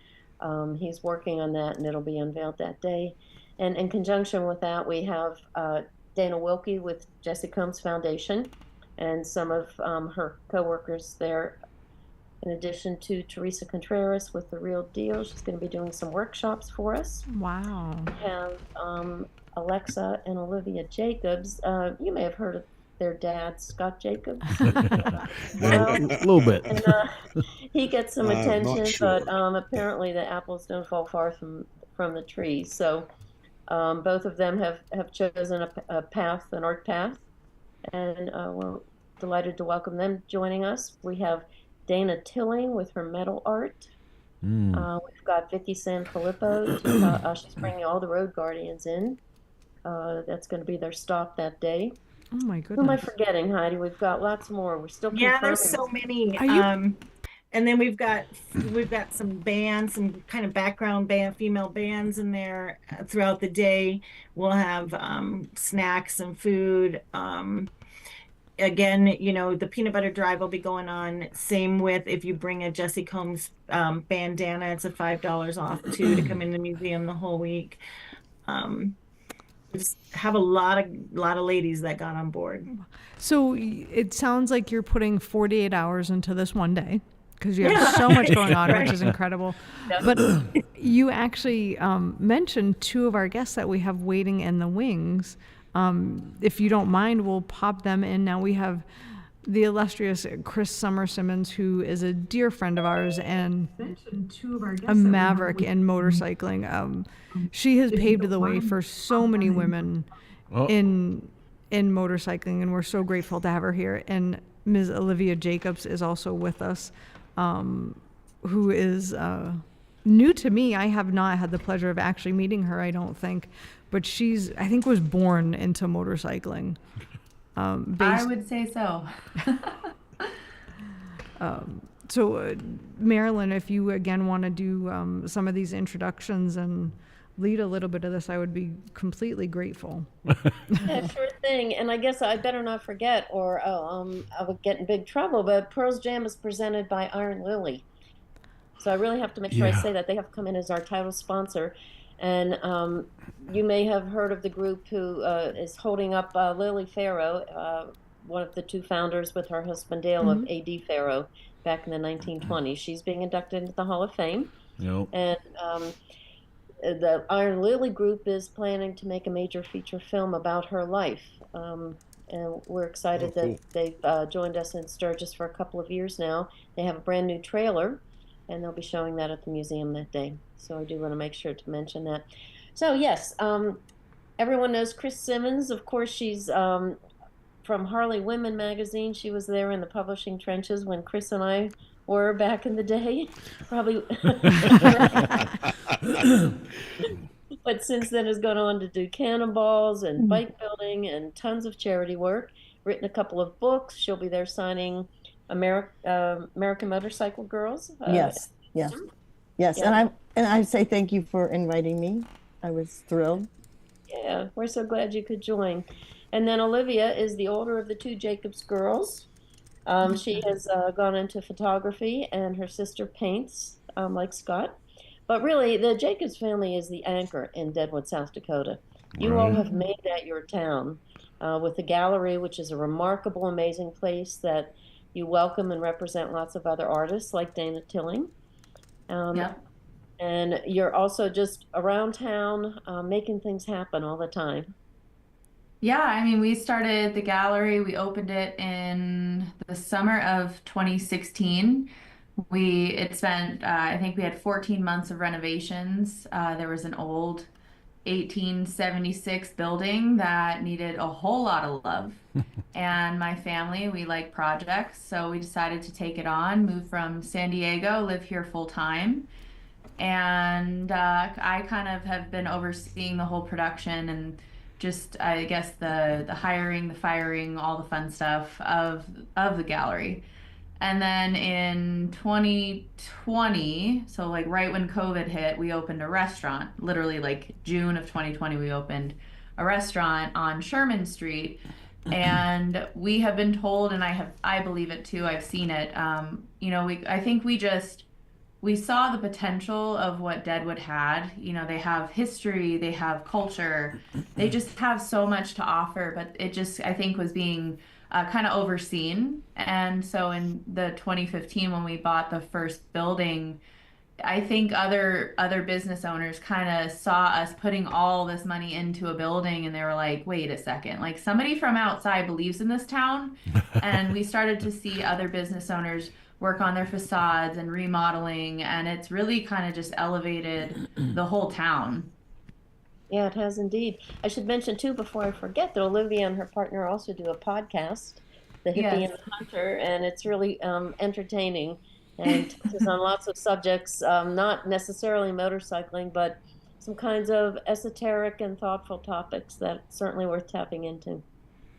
he's working on that, and it'll be unveiled that day. And in conjunction with that, we have Dana Wilkie with Jesse Combs Foundation and some of her co-workers there, in addition to Teresa Contreras with The Real Deal. She's going to be doing some workshops for us. Wow. We have Alexa and Olivia Jacobs. You may have heard their dad, Scott Jacobs. A little bit. And, he gets some I'm not attention, sure. but apparently the apples don't fall far from the trees. So both of them have chosen a path, an art path, and we're delighted to welcome them joining us. We have Dana Tilling with her metal art. We've got Vicky Sanfilippo. She's bringing all the Road Guardians in. That's going to be their stop that day. Oh my Who am I goodness. forgetting, Heidi? We've got lots more. We're still Yeah, confirming. there's so many. Are you- And then we've got some bands, some kind of background band, female bands in there throughout the day. We'll have snacks and food. Again, you know, the peanut butter drive will be going on. Same with if you bring a Jesse Combs bandana, it's a $5 off too to come in the museum the whole week. Just have a lot of ladies that got on board. So it sounds like you're putting 48 hours into this one day because you have so much going on, which is incredible. But you actually mentioned two of our guests that we have waiting in the wings. If you don't mind, we'll pop them in. Now we have the illustrious Cris Sommer Simmons, who is a dear friend of ours and a maverick in motorcycling. She has paved the way for so many women in motorcycling, and we're so grateful to have her here. And Ms. Olivia Jacobs is also with us, who is new to me. I have not had the pleasure of actually meeting her, I don't think, but I think was born into motorcycling. I would say so. So Marilyn, if you again want to do some of these introductions and lead a little bit of this, I would be completely grateful. Yeah, sure thing. And I guess I better not forget, or I would get in big trouble, but Pearl's Jam is presented by Iron Lily. So I really have to make sure I say that. They have come in as our title sponsor. And you may have heard of the group who is holding up Lily Farrow, one of the two founders with her husband Dale of AD Farrow back in the 1920s. She's being inducted into the Hall of Fame. Yep. And the Iron Lily group is planning to make a major feature film about her life. And we're excited that they've joined us in Sturgis for a couple of years now. They have a brand new trailer, and they'll be showing that at the museum that day. So I do want to make sure to mention that. So yes, everyone knows Cris Simmons. Of course, she's from Harley Women magazine. She was there in the publishing trenches when Chris and I were back in the day. Probably. But since then has gone on to do cannonballs and bike building and tons of charity work. Written a couple of books. She'll be there signing American Motorcycle Girls. Yes. Yeah. And I say thank you for inviting me. I was thrilled. Yeah, we're so glad you could join. And then Olivia is the older of the two Jacobs girls. She has gone into photography, and her sister paints, like Scott. But really, the Jacobs family is the anchor in Deadwood, South Dakota. You all have made that your town with the gallery, which is a remarkable, amazing place that you welcome and represent lots of other artists like Dana Tilling. And you're also just around town making things happen all the time. Yeah, I mean, we started the gallery, we opened it in the summer of 2016. It spent, I think we had 14 months of renovations. There was an old 1876 building that needed a whole lot of love. And my family, we like projects, so we decided to take it on, move from San Diego, live here full time. And I kind of have been overseeing the whole production and just, I guess, the hiring, the firing, all the fun stuff of the gallery. And then in 2020, so like right when COVID hit, we opened a restaurant. Literally like June of 2020, we opened a restaurant on Sherman Street. And we have been told, and I believe it too, I've seen it, I think we saw the potential of what Deadwood had. You know, they have history, they have culture, they just have so much to offer, but it just, I think, was being kind of overseen. And so in the 2015, when we bought the first building, I think other business owners kind of saw us putting all this money into a building and they were like, wait a second, like somebody from outside believes in this town. And we started to see other business owners work on their facades and remodeling, and it's really kind of just elevated the whole town. Yeah, it has indeed. I should mention too, before I forget, that Olivia and her partner also do a podcast, The Hippie Yes. and the Hunter, and it's really entertaining and touches on lots of subjects, not necessarily motorcycling, but some kinds of esoteric and thoughtful topics that certainly worth tapping into.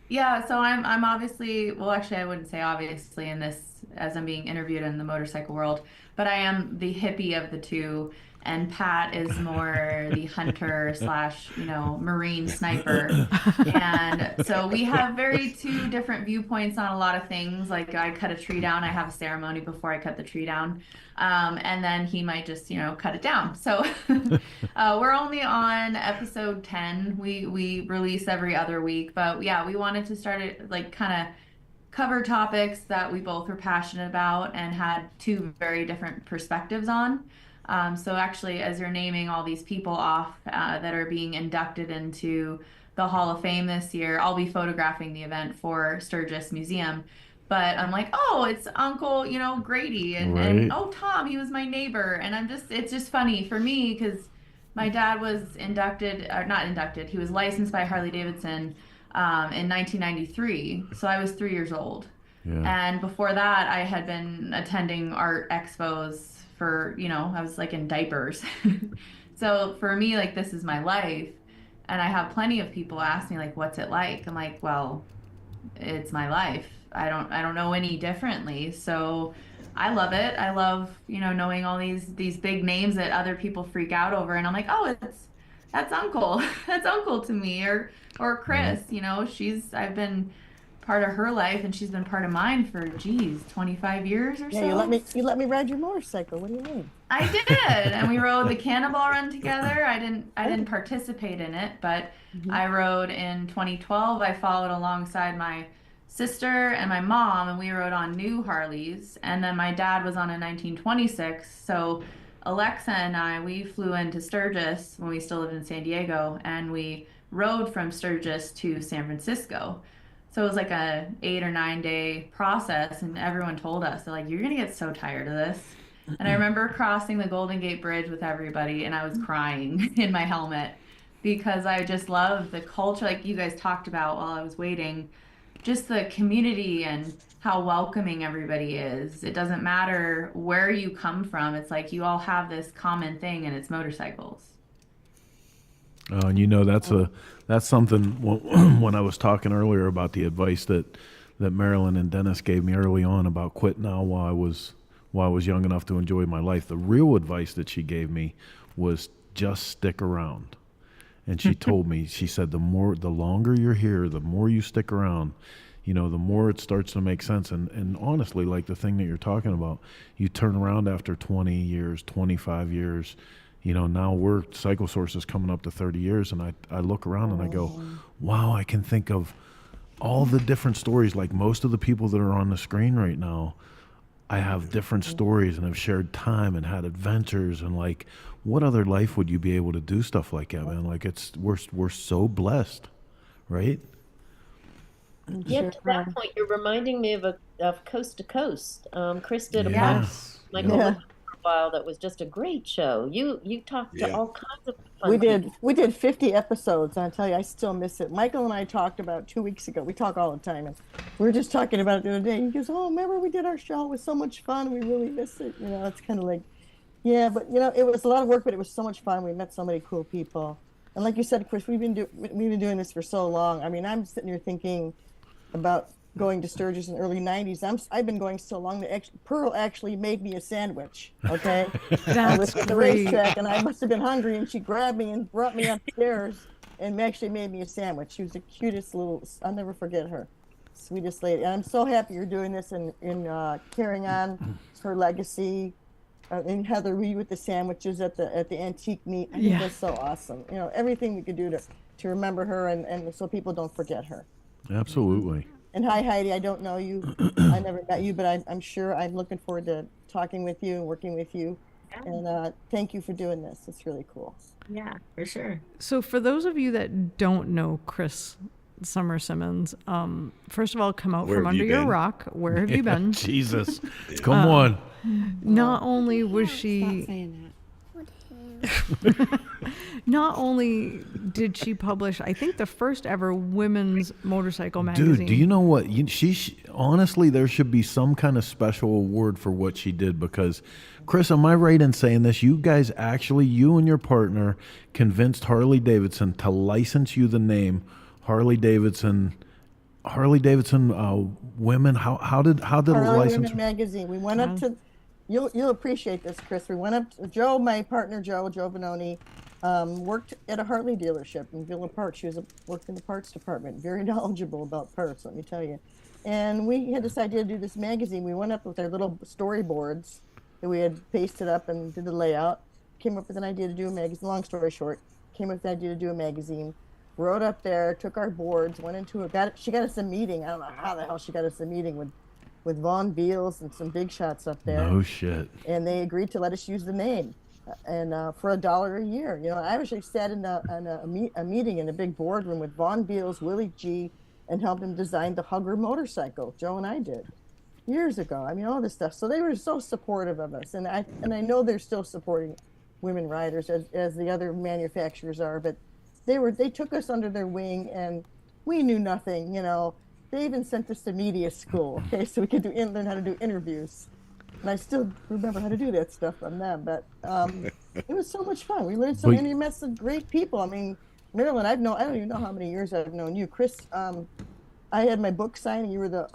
Yeah, so I'm obviously, well, actually, I wouldn't say obviously in this as I'm being interviewed in the motorcycle world, but I am the hippie of the two, and Pat is more the hunter slash, Marine sniper. And so we have very two different viewpoints on a lot of things. Like I cut a tree down, I have a ceremony before I cut the tree down. And then he might just, cut it down. So we're only on episode 10. We release every other week, but yeah, we wanted to start it like kind of cover topics that we both were passionate about and had two very different perspectives on. So actually, as you're naming all these people off that are being inducted into the Hall of Fame this year, I'll be photographing the event for Sturgis Museum. But I'm like, oh, it's Uncle, Grady, and oh, Tom, he was my neighbor. And it's just funny for me because my dad was not inducted, he was licensed by Harley Davidson in 1993. So I was 3 years old. Yeah. And before that, I had been attending art expos for, I was like in diapers. So for me, like, this is my life. And I have plenty of people ask me, like, what's it like? I'm like, well, it's my life. I don't know any differently. So I love it. I love, knowing all these big names that other people freak out over. And I'm like, oh, that's Uncle. That's Uncle to me. Or Cris, I've been part of her life and she's been part of mine for 25 years or so. Yeah, you let me ride your motorcycle. What do you mean? I did. And we rode the Cannonball Run together. I didn't participate in it, but I rode in 2012. I followed alongside my sister and my mom, and we rode on new Harleys. And then my dad was on a 1926. So Alexa and we flew into Sturgis when we still lived in San Diego, and we rode from Sturgis to San Francisco. So it was like a 8 or 9 day process, and everyone told us, they're like, you're gonna get so tired of this. And I remember crossing the Golden Gate Bridge with everybody, and I was crying in my helmet because I just love the culture, like you guys talked about while I was waiting, just the community and how welcoming everybody is. It doesn't matter where you come from. It's like you all have this common thing, and it's motorcycles. And that's something when I was talking earlier about the advice that Marilyn and Dennis gave me early on about quit now while I was young enough to enjoy my life. The real advice that she gave me was just stick around. And she told me, she said, the longer you're here, the more you stick around, the more it starts to make sense. And honestly, like the thing that you're talking about, you turn around after 20 years, 25 years, now Cycle Source is coming up to 30 years, and I look around and I go, wow, I can think of all the different stories. Like most of the people that are on the screen right now, I have different stories and have shared time and had adventures, and like, what other life would you be able to do stuff like that, man? Like we're so blessed, right? Yeah, to that point, you're reminding me of Coast to Coast. Chris did a podcast, Michael profile, that was just a great show. You talked to all kinds of fun people. We did 50 episodes, and I tell you, I still miss it. Michael and I talked about 2 weeks ago. We talk all the time, and we were just talking about it the other day. He goes, "Oh, remember we did our show? It was so much fun. We really miss it." It's kind of like, yeah, but it was a lot of work, but it was so much fun. We met so many cool people, and like you said, Chris, we've been doing this for so long. I mean, I'm sitting here thinking about going to Sturgis in the early 90s. I've been going so long that Pearl actually made me a sandwich, okay? I was at the racetrack, and I must have been hungry, and she grabbed me and brought me upstairs and actually made me a sandwich. She was the cutest I'll never forget her, sweetest lady. And I'm so happy you're doing this and carrying on her legacy. And Heather, were you with the sandwiches at the antique meet? I think that's so awesome. Everything we could do to remember her and so people don't forget her. Absolutely. And hi, Heidi. I don't know you. I never met you, but I'm sure I'm looking forward to talking with you and working with you. And thank you for doing this. It's really cool. Yeah, for sure. So for those of you that don't know Cris Sommer Simmons, first of all, come out Where from have under you your been? rock. Where have you been? Jesus. Come on. Not only was she not only did she publish, I think, the first ever women's motorcycle magazine. Dude, do you know what? Honestly, there should be some kind of special award for what she did, because, Cris, am I right in saying this? You guys actually, you and your partner, convinced Harley Davidson to license you the name Harley Davidson. Women. How did Harley it license? Women magazine. We went up to. You'll appreciate this, Cris. We went up to Joe, my partner Joe Vanoni, worked at a Harley dealership in Villa Park. She worked in the parts department. Very knowledgeable about parts, let me tell you. And we had this idea to do this magazine. We went up with our little storyboards that we had pasted up and did the layout. Came up with an idea to do a magazine. Long story short, came up with the idea to do a magazine. Rode up there, took our boards, went into it. She got us a meeting. I don't know how the hell she got us a meeting with Von Beals and some big shots up there. No shit. And they agreed to let us use the name, and for $1 a year. You know, I actually sat in a meeting in a big boardroom with Von Beals, Willie G, and helped him design the Hugger motorcycle. Joe and I did years ago. I mean, all this stuff. So they were so supportive of us, and I know they're still supporting women riders as the other manufacturers are. But they took us under their wing, and we knew nothing. You know. They even sent us to media school, okay, so we could learn how to do interviews. And I still remember how to do that stuff from them. But it was so much fun. We learned so many, met some great people. I mean, Marilyn, I don't even know how many years I've known you. Cris, I had my book signing. You were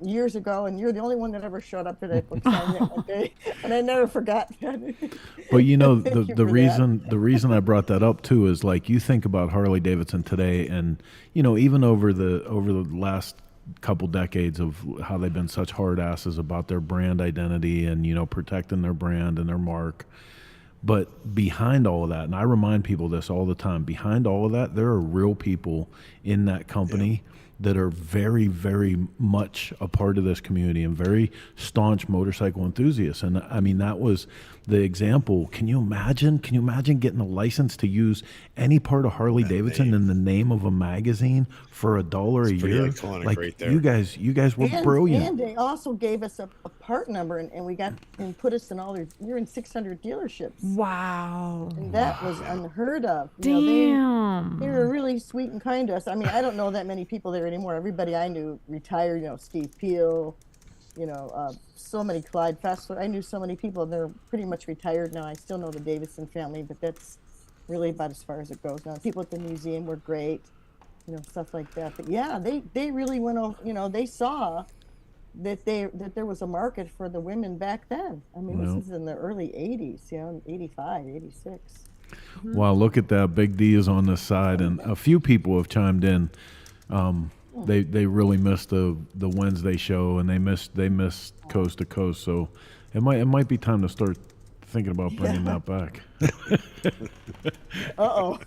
years ago, and you're the only one that ever showed up to that book signing that one day, and I never forgot that. But you know, the reason I brought that up too is, like, you think about Harley Davidson today, and you know, even over the last couple decades of how they've been such hard asses about their brand identity and, you know, protecting their brand and their mark. But behind all of that, and I remind people this all the time, behind all of that, there are real people in that company that are very, very much a part of this community and very staunch motorcycle enthusiasts. And I mean, that was the example. Can you imagine getting a license to use any part of Harley Davidson in the name of a magazine for $1 a year? Iconic, like, right there. you guys were brilliant. And they also gave us a part number, and we got and put us in you're in 600 dealerships. Wow. And that was unheard of. Damn. You know, they were really sweet and kind to us. I mean, I don't know that many people there anymore. Everybody I knew retired, you know, Steve Peel, you know, so many, Clyde Fessler. I knew so many people. They're pretty much retired now. I still know the Davidson family, but that's really about as far as it goes now. People at the museum were great, you know, stuff like that. But yeah, they really went over, you know, they saw that there was a market for the women back then. I mean, this is in the early 80s, you know, 85, 86. Wow, look at that. Big D is on this side, and a few people have chimed in. They really missed the Wednesday show, and they missed Coast to Coast. So it might be time to start thinking about bringing that back. Uh-oh.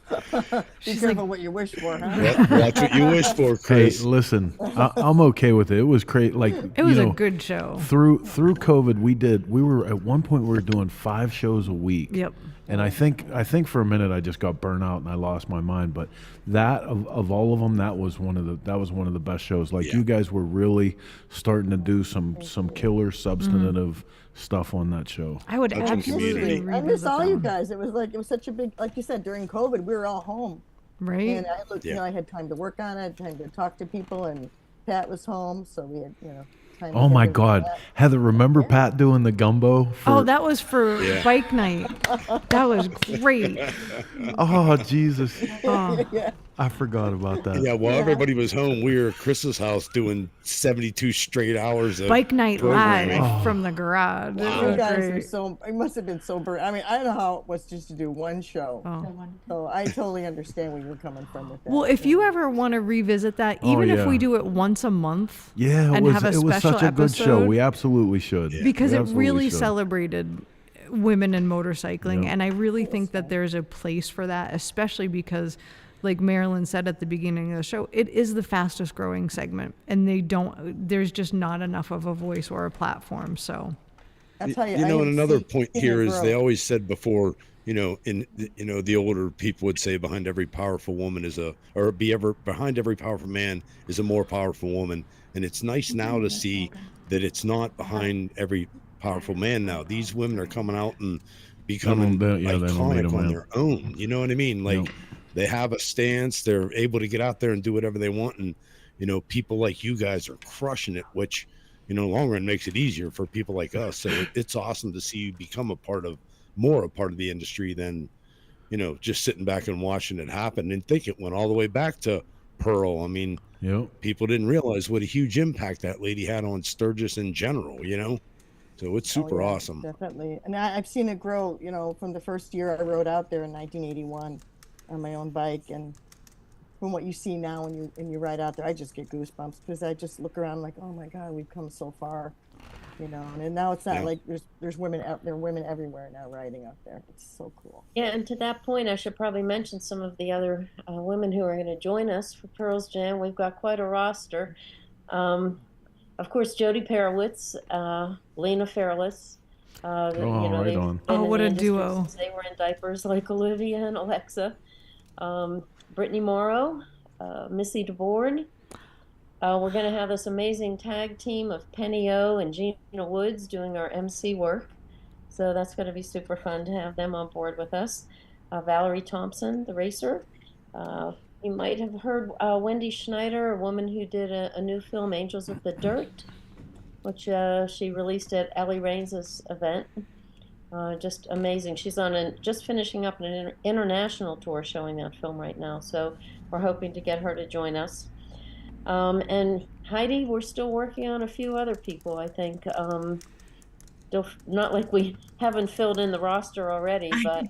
Be careful what you wish for, huh? Watch what you wish for, Cris. Hey, listen, I'm okay with it. It was great. Like, it was a good show. Through COVID, we were at one point we were doing 5 shows a week. Yep. And I think for a minute I just got burnt out and I lost my mind. But that of all of them, that was one of the best shows. Like, you guys were really starting to do some killer substantive stuff on that show. I would absolutely. I miss all you guys. It was such a big, like you said, during COVID we were all home. Right. And I looked, you know, I had time to work on it, time to talk to people, and Pat was home, so we had, you know. Oh my God, Heather! Remember Pat doing the gumbo? That was for bike night. That was great. Oh Jesus! Yeah. I forgot about that. Yeah, while everybody was home, we were at Chris's house doing 72 straight hours of bike night programming. live from the garage. You guys were it must have been so burnt. I mean, I don't know how it was just to do one show. So I totally understand where you're coming from with that. Well, if you ever want to revisit that, even if we do it once a month, it was such a good show. We absolutely should. Because it really celebrated women in motorcycling, and I really think that there's a place for that, especially because, like Marilyn said at the beginning of the show, it is the fastest growing segment, and there's just not enough of a voice or a platform. So I'll tell you. You I know, have and another seen point it here is grow. they always said before, the older people would say behind every powerful woman behind every powerful man is a more powerful woman. And it's nice now to see that it's not behind every powerful man now. These women are coming out and becoming they don't need iconic 'em, on man. their own. You know what I mean? Like Yep. they have a stance, they're able to get out there and do whatever they want. And, people like you guys are crushing it, which, long run makes it easier for people like us. So it's awesome to see you become a part of the industry than, just sitting back and watching it happen. And think it went all the way back to Pearl. I mean, Yep. people didn't realize what a huge impact that lady had on Sturgis in general, So it's super awesome. Definitely. And I've seen it grow, from the first year I rode out there in 1981 on my own bike. And from what you see now when you ride out there, I just get goosebumps because I just look around like, oh my God, we've come so far, and now it's not like there's women out there, women everywhere now riding out there. It's so cool. Yeah, and to that point, I should probably mention some of the other women who are going to join us for Pearl's Jam. We've got quite a roster. Of course, Jody Perowitz, Lena Fairless. Right on. Oh, what a duo. They were in diapers like Olivia and Alexa. Brittany Morrow, Missy DeBoard. We're going to have this amazing tag team of Penny O and Gina Woods doing our MC work. So that's going to be super fun to have them on board with us. Valerie Thompson, the racer. You might have heard Wendy Schneider, a woman who did a new film, Angels of the Dirt, which she released at Ellie Raines' event. Just amazing. She's just finishing up an international tour showing that film right now. So we're hoping to get her to join us. And Heidi, we're still working on a few other people, I think. Not like we haven't filled in the roster already, but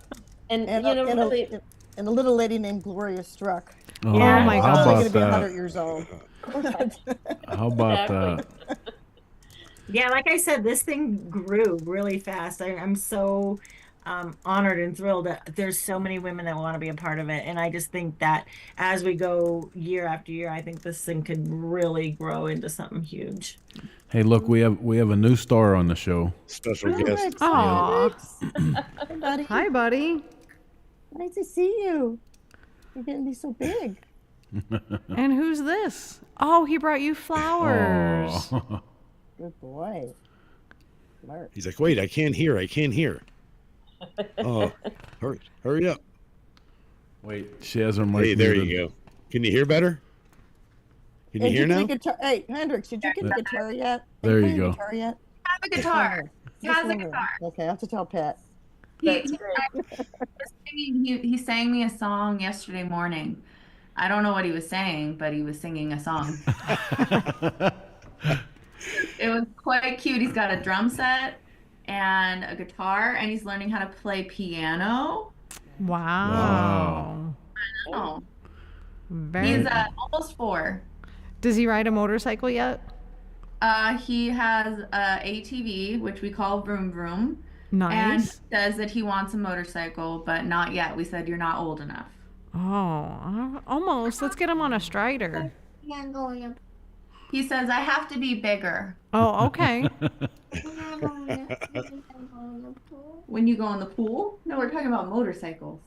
really. And a little lady named Gloria Struck. Oh, yeah. My how God. about She's going to be that? 100 years old. How about that? Yeah, like I said, this thing grew really fast. I'm so honored and thrilled that there's so many women that want to be a part of it. And I just think that as we go year after year, I think this thing could really grow into something huge. Hey, look, we have a new star on the show. Special guest. Aw. Hey, buddy. Hi, buddy. Nice to see you. You're getting to be so big. And who's this? Oh, he brought you flowers. Oh. Good boy. Smart. He's like, wait, I can't hear. Oh, hurry up. Wait, she has her mic. Hey, there muted. you go. Can you hear better? Can you hear now? Hey, Hendrix, did you get the guitar yet? There Did you play go. Guitar yet? Have a guitar. He has a guitar. Okay, I have to tell Pat. He sang me a song yesterday morning. I don't know what he was saying, but he was singing a song. It was quite cute. He's got a drum set and a guitar, and he's learning how to play piano. Wow. Oh. Very He's almost 4. Does he ride a motorcycle yet? He has a ATV, which we call Vroom Vroom. Nice. And says that he wants a motorcycle, but not yet. We said you're not old enough. Oh, almost. Let's get him on a Strider. He says, I have to be bigger. Oh, okay. When you go in the pool? No, we're talking about motorcycles.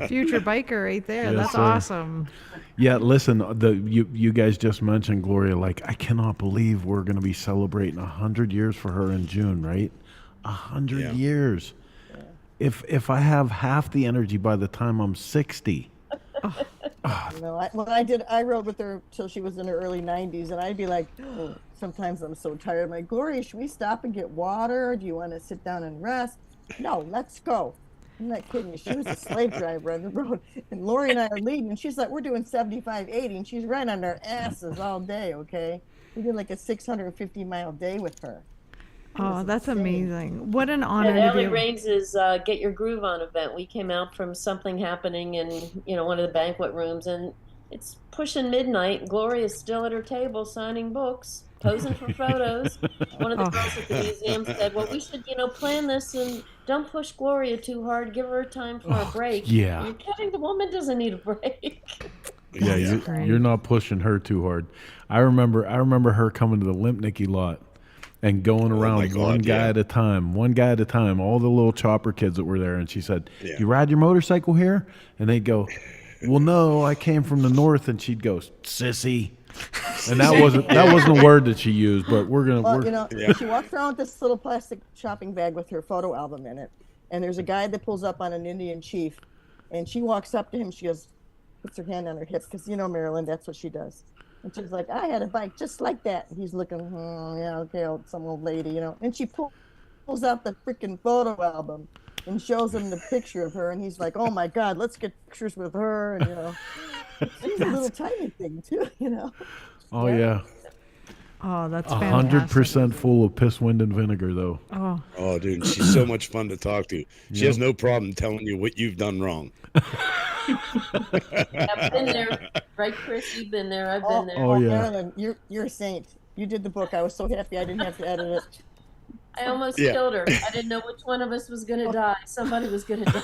Future biker right there. Yes, That's sir. awesome. Yeah, listen, you guys just mentioned Gloria. Like, I cannot believe we're going to be celebrating 100 years for her in June, right? 100 years. If I have half the energy by the time I'm 60. I rode with her till she was in her early 90s, and I'd be like, sometimes I'm so tired. I'm like, Gloria, should we stop and get water? Do you want to sit down and rest? No, let's go. I'm not kidding you. She was a slave driver on the road, and Lori and I are leading, and she's like, we're doing 75, 80, and she's right on our asses all day, okay? We did like a 650-mile day with her. Oh, that's amazing. What an honor And to Ellie be. Raines' Get Your Groove On event. We came out from something happening in one of the banquet rooms, and it's pushing midnight. Gloria's still at her table signing books, posing for photos. One of the girls at the museum said, well, we should, plan this and don't push Gloria too hard. Give her time for a break. yeah. Are you kidding? The woman doesn't need a break. Yeah, you're not pushing her too hard. I remember her coming to the Limp Nicky lot and going around one guy at a time, all the little chopper kids that were there. And she said, "You ride your motorcycle here?" And they'd go, "Well, no, I came from the north." And she'd go, "Sissy." And that wasn't a word that she used, but she walks around with this little plastic shopping bag with her photo album in it. And there's a guy that pulls up on an Indian chief, and she walks up to him. She goes, puts her hand on her hip, because Marilyn, that's what she does. And she's like, "I had a bike just like that." And he's looking, yeah, okay, some old lady, And she pulls out the freaking photo album and shows him the picture of her, and he's like, "Oh my God, let's get pictures with her." And she's a little tiny thing too, Oh yeah. Oh, that's 100% full of piss, wind, and vinegar, though. Oh, dude, she's so much fun to talk to. She has no problem telling you what you've done wrong. I've been there, right, Chris? You've been there. I've been there. Oh yeah, Marilyn, you're a saint. You did the book. I was so happy I didn't have to edit it. I almost killed her. I didn't know which one of us was going to die. Somebody was going to die.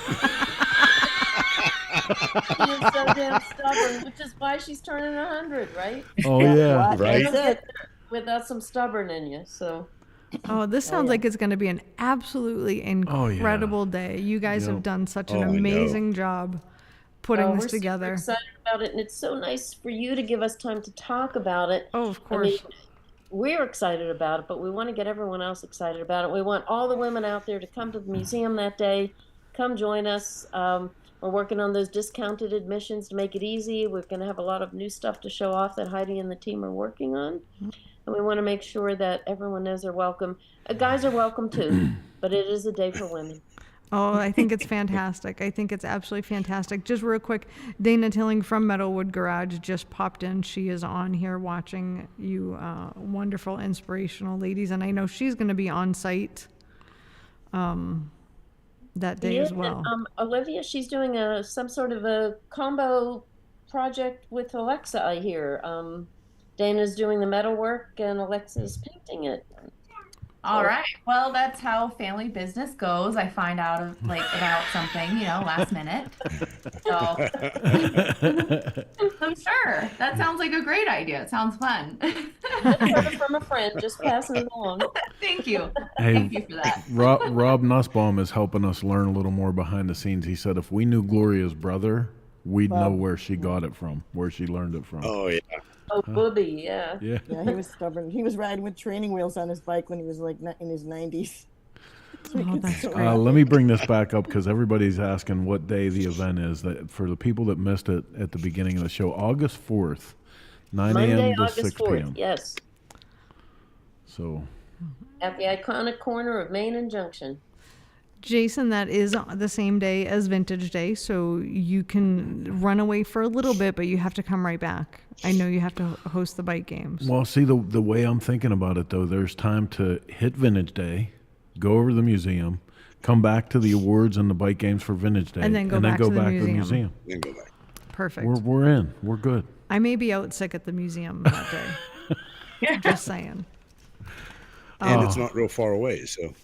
She is so damn stubborn, which is why she's turning 100, right? Oh yeah, right. You don't get there without some stubborn in you. So. Oh, this sounds like it's going to be an absolutely incredible day. You guys have done such an amazing job putting this together. We're super excited about it, and it's so nice for you to give us time to talk about it. Oh, of course. I mean, we're excited about it, but we want to get everyone else excited about it. We want all the women out there to come to the museum that day. Come join us. We're working on those discounted admissions to make it easy. We're going to have a lot of new stuff to show off that Heidi and the team are working on. And we want to make sure that everyone knows they're welcome. Guys are welcome too, but it is a day for women. Oh, I think it's fantastic. I think it's absolutely fantastic. Just real quick, Dana Tilling from Metalwood Garage just popped in. She is on here watching you wonderful, inspirational ladies. And I know she's going to be on site that day as well. Olivia, she's doing some sort of a combo project with Alexa, I hear. Dana's doing the metal work and Alexa's painting it. All right. Well, that's how family business goes. I find out about something, last minute. So I'm sure that sounds like a great idea. It sounds fun. From a friend, just passing it along. Thank you. Hey, Thank you for that. Rob Nussbaum is helping us learn a little more behind the scenes. He said if we knew Gloria's brother, we'd know where she got it from, where she learned it from. Oh yeah. Oh, Booby, yeah. Yeah. Yeah, he was stubborn. He was riding with training wheels on his bike when he was like in his 90s. Let me bring this back up because everybody's asking what day the event is. That for the people that missed it at the beginning of the show, August 4th, 9 a.m. to 6 p.m. Yes. So. At the iconic corner of Main and Junction. Jason, that is the same day as Vintage Day, so you can run away for a little bit, but you have to come right back. I know you have to host the bike games. Well, see, the way I'm thinking about it, though, there's time to hit Vintage Day, go over to the museum, come back to the awards and the bike games for Vintage Day, and then go back to the museum. Then go back. Perfect. We're in. We're good. I may be out sick at the museum that day. Just saying. And it's not real far away, so.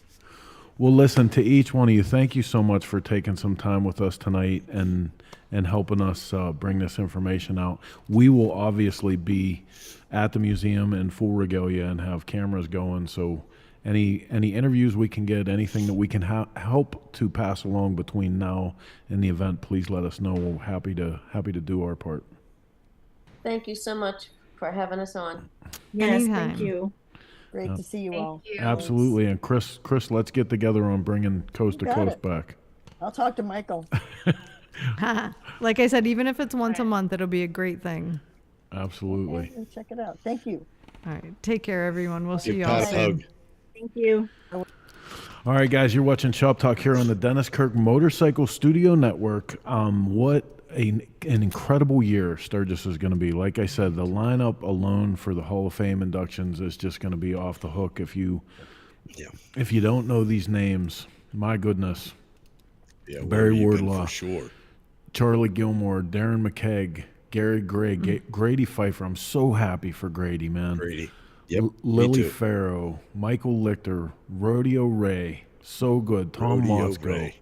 Well, listen, to each one of you, thank you so much for taking some time with us tonight and helping us bring this information out. We will obviously be at the museum in full regalia and have cameras going, so any interviews we can get, anything that we can help to pass along between now and the event, please let us know. We're happy to do our part. Thank you so much for having us on. Yes, Anytime. thank you. Great to see you all. Absolutely. And Chris, let's get together on bringing Coast to Coast back. I'll talk to Michael. Like I said, even if it's once a month, it'll be a great thing. Absolutely. Okay, check it out. Thank you. All right. Take care, everyone. We'll see Give you all Pat a soon. hug. Thank you. All right, guys, you're watching Shop Talk here on the Dennis Kirk Motorcycle Studio Network. What an incredible year Sturgis is going to be. Like I said, the lineup alone for the Hall of Fame inductions is just going to be off the hook. If you don't know these names, my goodness. Yeah, Barry Wardlaw, for sure. Charlie Gilmore, Darren McKegg, Gary Gray, Grady Pfeiffer. I'm so happy for Grady, man. Grady. Yep. Lily Farrow, Michael Lichter, Rodeo Ray. So good. Tom Rodeo Motzko. Ray.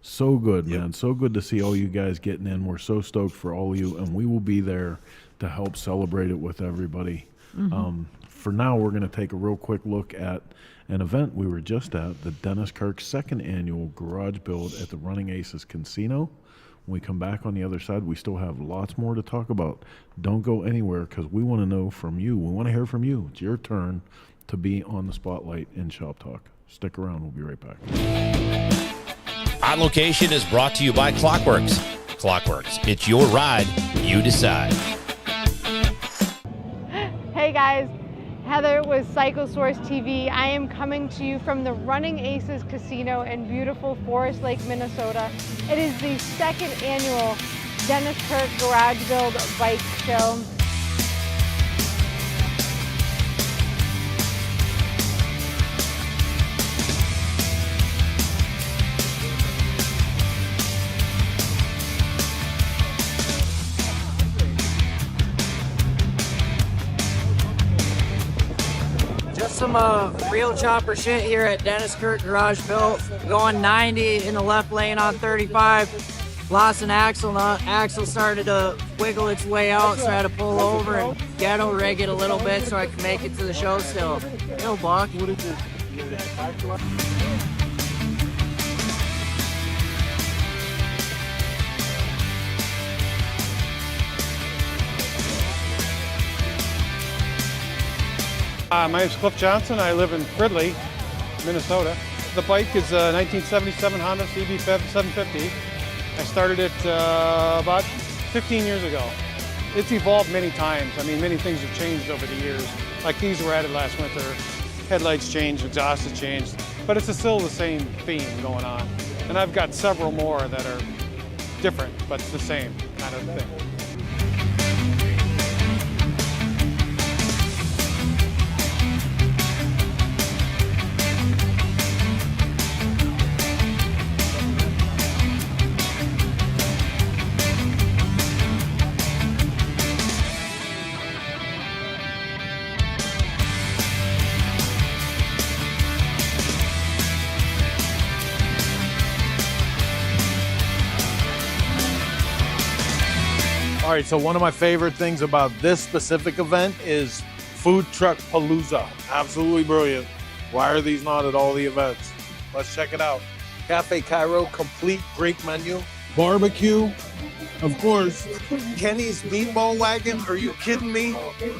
So good, man. So good to see all you guys getting in. We're so stoked for all of you, and we will be there to help celebrate it with everybody. For now, we're going to take a real quick look at an event we were just at, the Dennis Kirk 2nd Annual Garage Build at the Running Aces Casino. When we come back on the other side, we still have lots more to talk about. Don't go anywhere, because we want to know from you. We want to hear from you. It's your turn to be on the spotlight in Shop Talk. Stick around. We'll be right back. On Location is brought to you by Clockworks. Clockworks, it's your ride, you decide. Hey guys, Heather with Cycle Source TV. I am coming to you from the Running Aces Casino in beautiful Forest Lake, Minnesota. It is the 2nd annual Dennis Kirk Garage Build Bike Show. Some real chopper shit here at Dennis Kirk Garage Built. Going 90 in the left lane on 35. Lost an axle nut. Axle started to wiggle its way out, so I had to pull over and ghetto rig it a little bit so I could make it to the show still. Yo, Buck. My name's Cliff Johnson. I live in Fridley, Minnesota. The bike is a 1977 Honda CB 750. I started it about 15 years ago. It's evolved many times. I mean, many things have changed over the years. Like these were added last winter. Headlights changed, exhaust has changed, but it's still the same theme going on. And I've got several more that are different, but it's the same kind of thing. All right, so one of my favorite things about this specific event is Food Truck Palooza. Absolutely brilliant. Why are these not at all the events? Let's check it out. Cafe Cairo, complete Greek menu. Barbecue, of course. Kenny's Meatball Wagon, are you kidding me?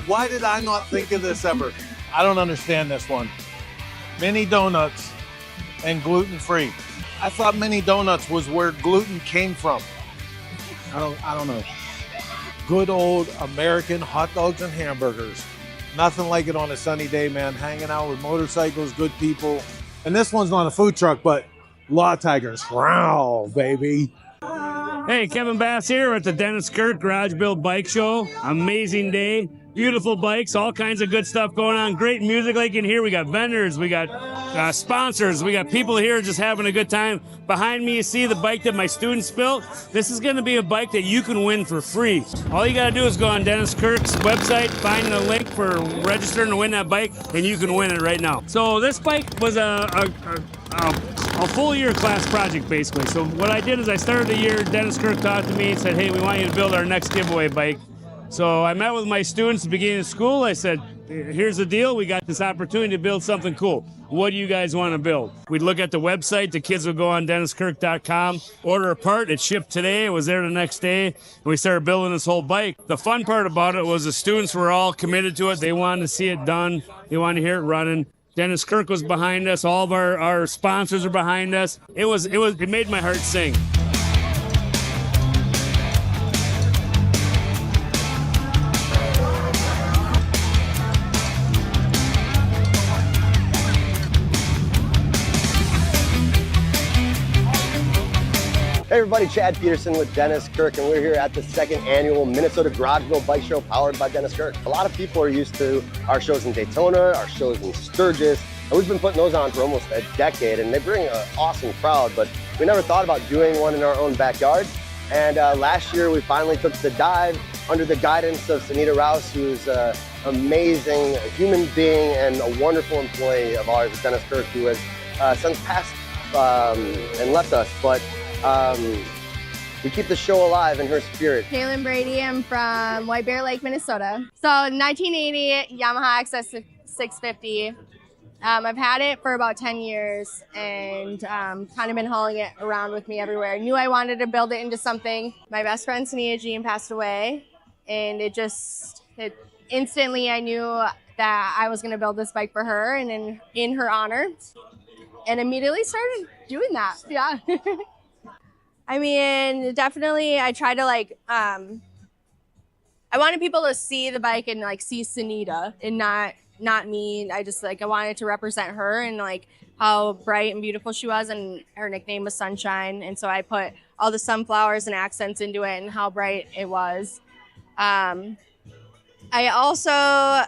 Why did I not think of this ever? I don't understand this one. Mini donuts and gluten-free. I thought mini donuts was where gluten came from. I don't know. Good old American hot dogs and hamburgers. Nothing like it on a sunny day, man. Hanging out with motorcycles, good people. And this one's not a food truck, but Law Tigers. Wow, baby. Hey, Kevin Bass here at the Dennis Kirk Garage Build Bike Show. Amazing day. Beautiful bikes, all kinds of good stuff going on. Great music like in here. We got vendors, we got sponsors, we got people here just having a good time. Behind me, you see the bike that my students built. This is going to be a bike that you can win for free. All you got to do is go on Dennis Kirk's website, find the link for registering to win that bike, and you can win it right now. So this bike was a full year class project, basically. So what I did is I started the year, Dennis Kirk talked to me and said, hey, we want you to build our next giveaway bike. So I met with my students at the beginning of school. I said, here's the deal. We got this opportunity to build something cool. What do you guys want to build? We'd look at the website. The kids would go on DennisKirk.com, order a part. It shipped today. It was there the next day. And we started building this whole bike. The fun part about it was the students were all committed to it. They wanted to see it done. They wanted to hear it running. Dennis Kirk was behind us. All of our sponsors are behind us. It made my heart sing. Hey everybody, Chad Peterson with Dennis Kirk, and we're here at the 2nd annual Minnesota Garage Build Bike Show powered by Dennis Kirk. A lot of people are used to our shows in Daytona, our shows in Sturgis, and we've been putting those on for almost a decade, and they bring an awesome crowd, but we never thought about doing one in our own backyard. And last year we finally took the dive under the guidance of Sunita Rouse, who's an amazing human being and a wonderful employee of ours at Dennis Kirk, who has since passed and left us. But We keep the show alive in her spirit. Kaylin Brady, I'm from White Bear Lake, Minnesota. So 1980 Yamaha XS 650. I've had it for about 10 years and kind of been hauling it around with me everywhere. I knew I wanted to build it into something. My best friend, Sania Jean, passed away, and it instantly I knew that I was going to build this bike for her and in her honor, and immediately started doing that. Yeah. I mean, definitely I try to I wanted people to see the bike and see Sunita and not me. I just I wanted to represent her and how bright and beautiful she was, and her nickname was Sunshine, and so I put all the sunflowers and accents into it and how bright it was. I also,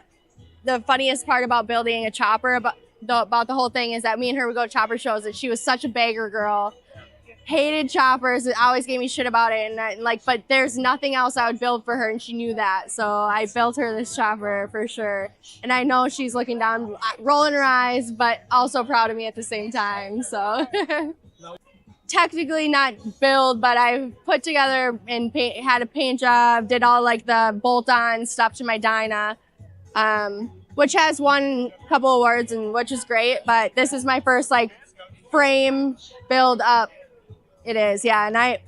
the funniest part about building a chopper about the whole thing is that me and her would go to chopper shows, and she was such a bagger girl, hated choppers, always gave me shit about it, and but there's nothing else I would build for her, and she knew that, so I built her this chopper for sure. And I know she's looking down, rolling her eyes, but also proud of me at the same time. So technically not build, but I put together and had a paint job, did all the bolt-on stuff to my Dyna, which has won a couple awards, and which is great, but this is my first frame build up. It is, yeah, and I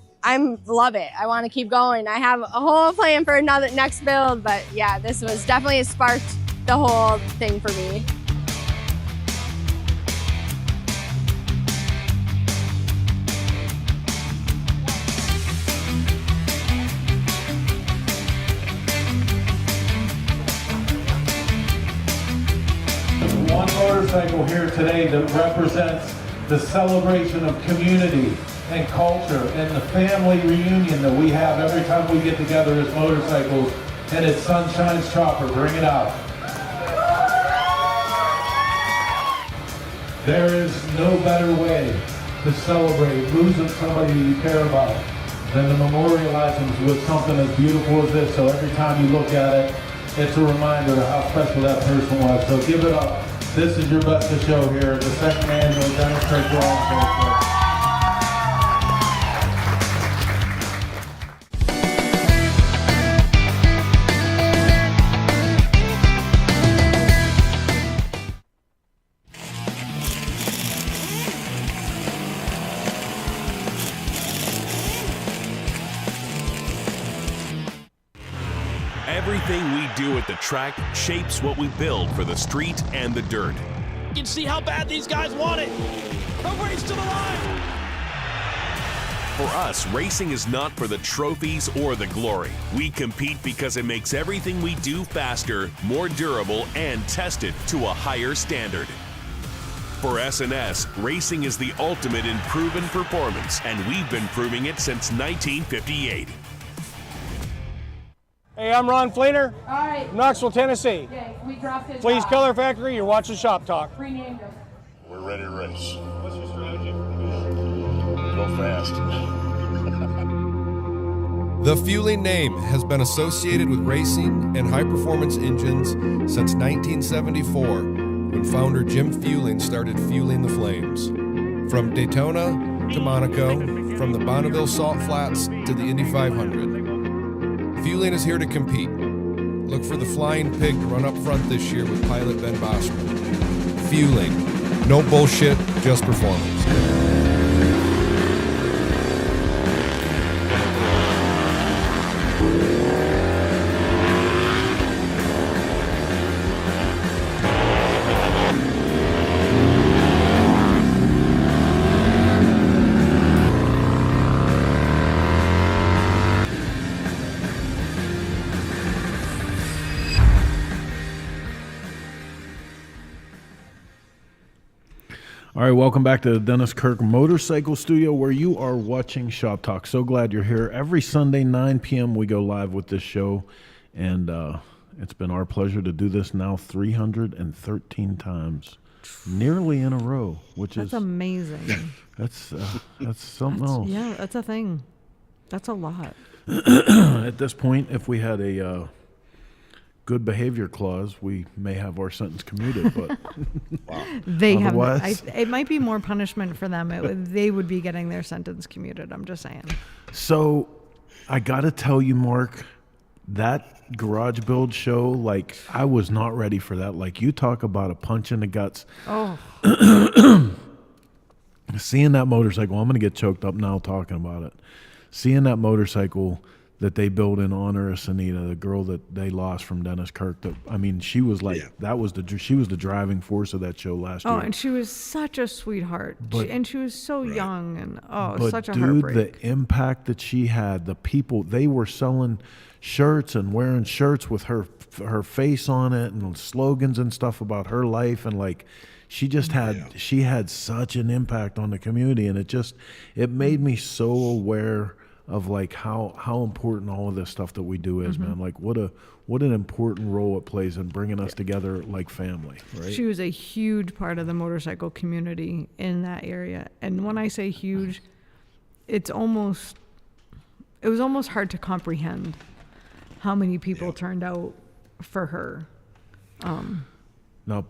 love it. I want to keep going. I have a whole plan for next build, but yeah, this was definitely sparked the whole thing for me. One motorcycle here today that represents the celebration of community and culture and the family reunion that we have every time we get together as motorcycles, and it's Sunshine's chopper. Bring it out. There is no better way to celebrate losing somebody you care about than to memorialize them with something as beautiful as this. So every time you look at it, it's a reminder of how special that person was. So give it up. This is your best of show here at the second annual Dennis Kirk Rally. Everything we do at the track shapes what we build for the street and the dirt. You can see how bad these guys want it. A race to the line. For us, racing is not for the trophies or the glory. We compete because it makes everything we do faster, more durable, and tested to a higher standard. For S&S, racing is the ultimate in proven performance, and we've been proving it since 1958. Hey, I'm Ron Fleener, All right. Knoxville, Tennessee. Okay, we dropped his Please off. Color Factory, you're watching Shop Talk. Renamed him. We're ready to race. What's your strategy? Go fast. The Fueling name has been associated with racing and high-performance engines since 1974, when founder Jim Fueling started fueling the flames. From Daytona to Monaco, from the Bonneville Salt Flats to the Indy 500. Fueling is here to compete. Look for the Flying Pig to run up front this year with pilot Ben Bosman. Fueling. No bullshit, just performance. All right, welcome back to the Dennis Kirk Motorcycle Studio, where you are watching Shop Talk. So glad you're here. Every Sunday, 9 p.m., we go live with this show, and it's been our pleasure to do this now 313 times, nearly in a row, which That's is amazing. That's something else. Yeah, that's a thing. That's a lot. At this point, if we had a good behavior clause, we may have our sentence commuted, but They have. otherwise, It might be more punishment for them. They would be getting their sentence commuted. I'm just saying. So I got to tell you, Mark, that garage build show, like, I was not ready for that. Like, you talk about a punch in the guts. Oh. Seeing that motorcycle, I'm going to get choked up now talking about it. Seeing that motorcycle that they built in honor of Sunita, the girl that they lost from Dennis Kirk. She was like, she was the driving force of that show last year. Oh, and she was such a sweetheart. And she was so young, and But such a dude, heartbreak. the impact that she had, the people, they were selling shirts and wearing shirts with her face on it and slogans and stuff about her life, and like she just had such an impact on the community, and it made me so aware of like how important all of this stuff that we do is, man. Like what an important role it plays in bringing us together like family, right? She was a huge part of the motorcycle community in that area. And when I say huge, it was almost hard to comprehend how many people turned out for her. Now,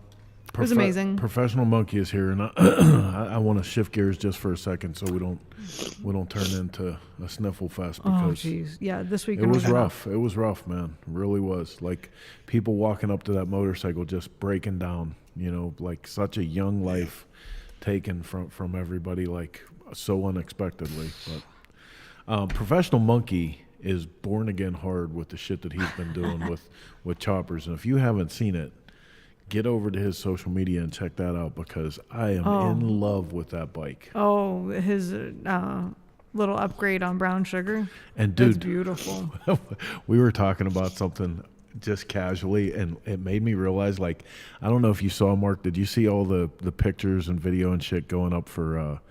it was amazing. Professional Monkey is here, and I want to shift gears just for a second so we don't turn into a sniffle fest, because this week it was rough. It was rough, man. It really was. Like people walking up to that motorcycle just breaking down, like such a young life taken from everybody, like so unexpectedly. But Professional Monkey is born again hard with the shit that he's been doing with choppers, and if you haven't seen it, get over to his social media and check that out, because I am in love with that bike. Oh, his little upgrade on brown sugar. And dude, it's beautiful. We were talking about something just casually, and it made me realize, like, I don't know if you saw, Mark, did you see all the pictures and video and shit going up for,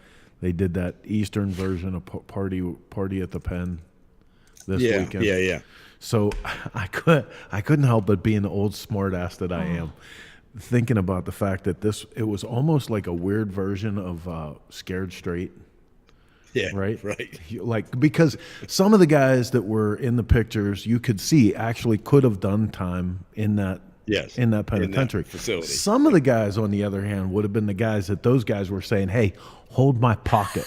they did that Eastern version of Party at the Pen this weekend? Yeah. So I couldn't help but being the old smart ass that I am, thinking about the fact that it was almost like a weird version of Scared Straight. Yeah. Right. Like, because some of the guys that were in the pictures you could see actually could have done time in that penitentiary facility. Some of the guys, on the other hand, would have been the guys that those guys were saying, "Hey, hold my pocket,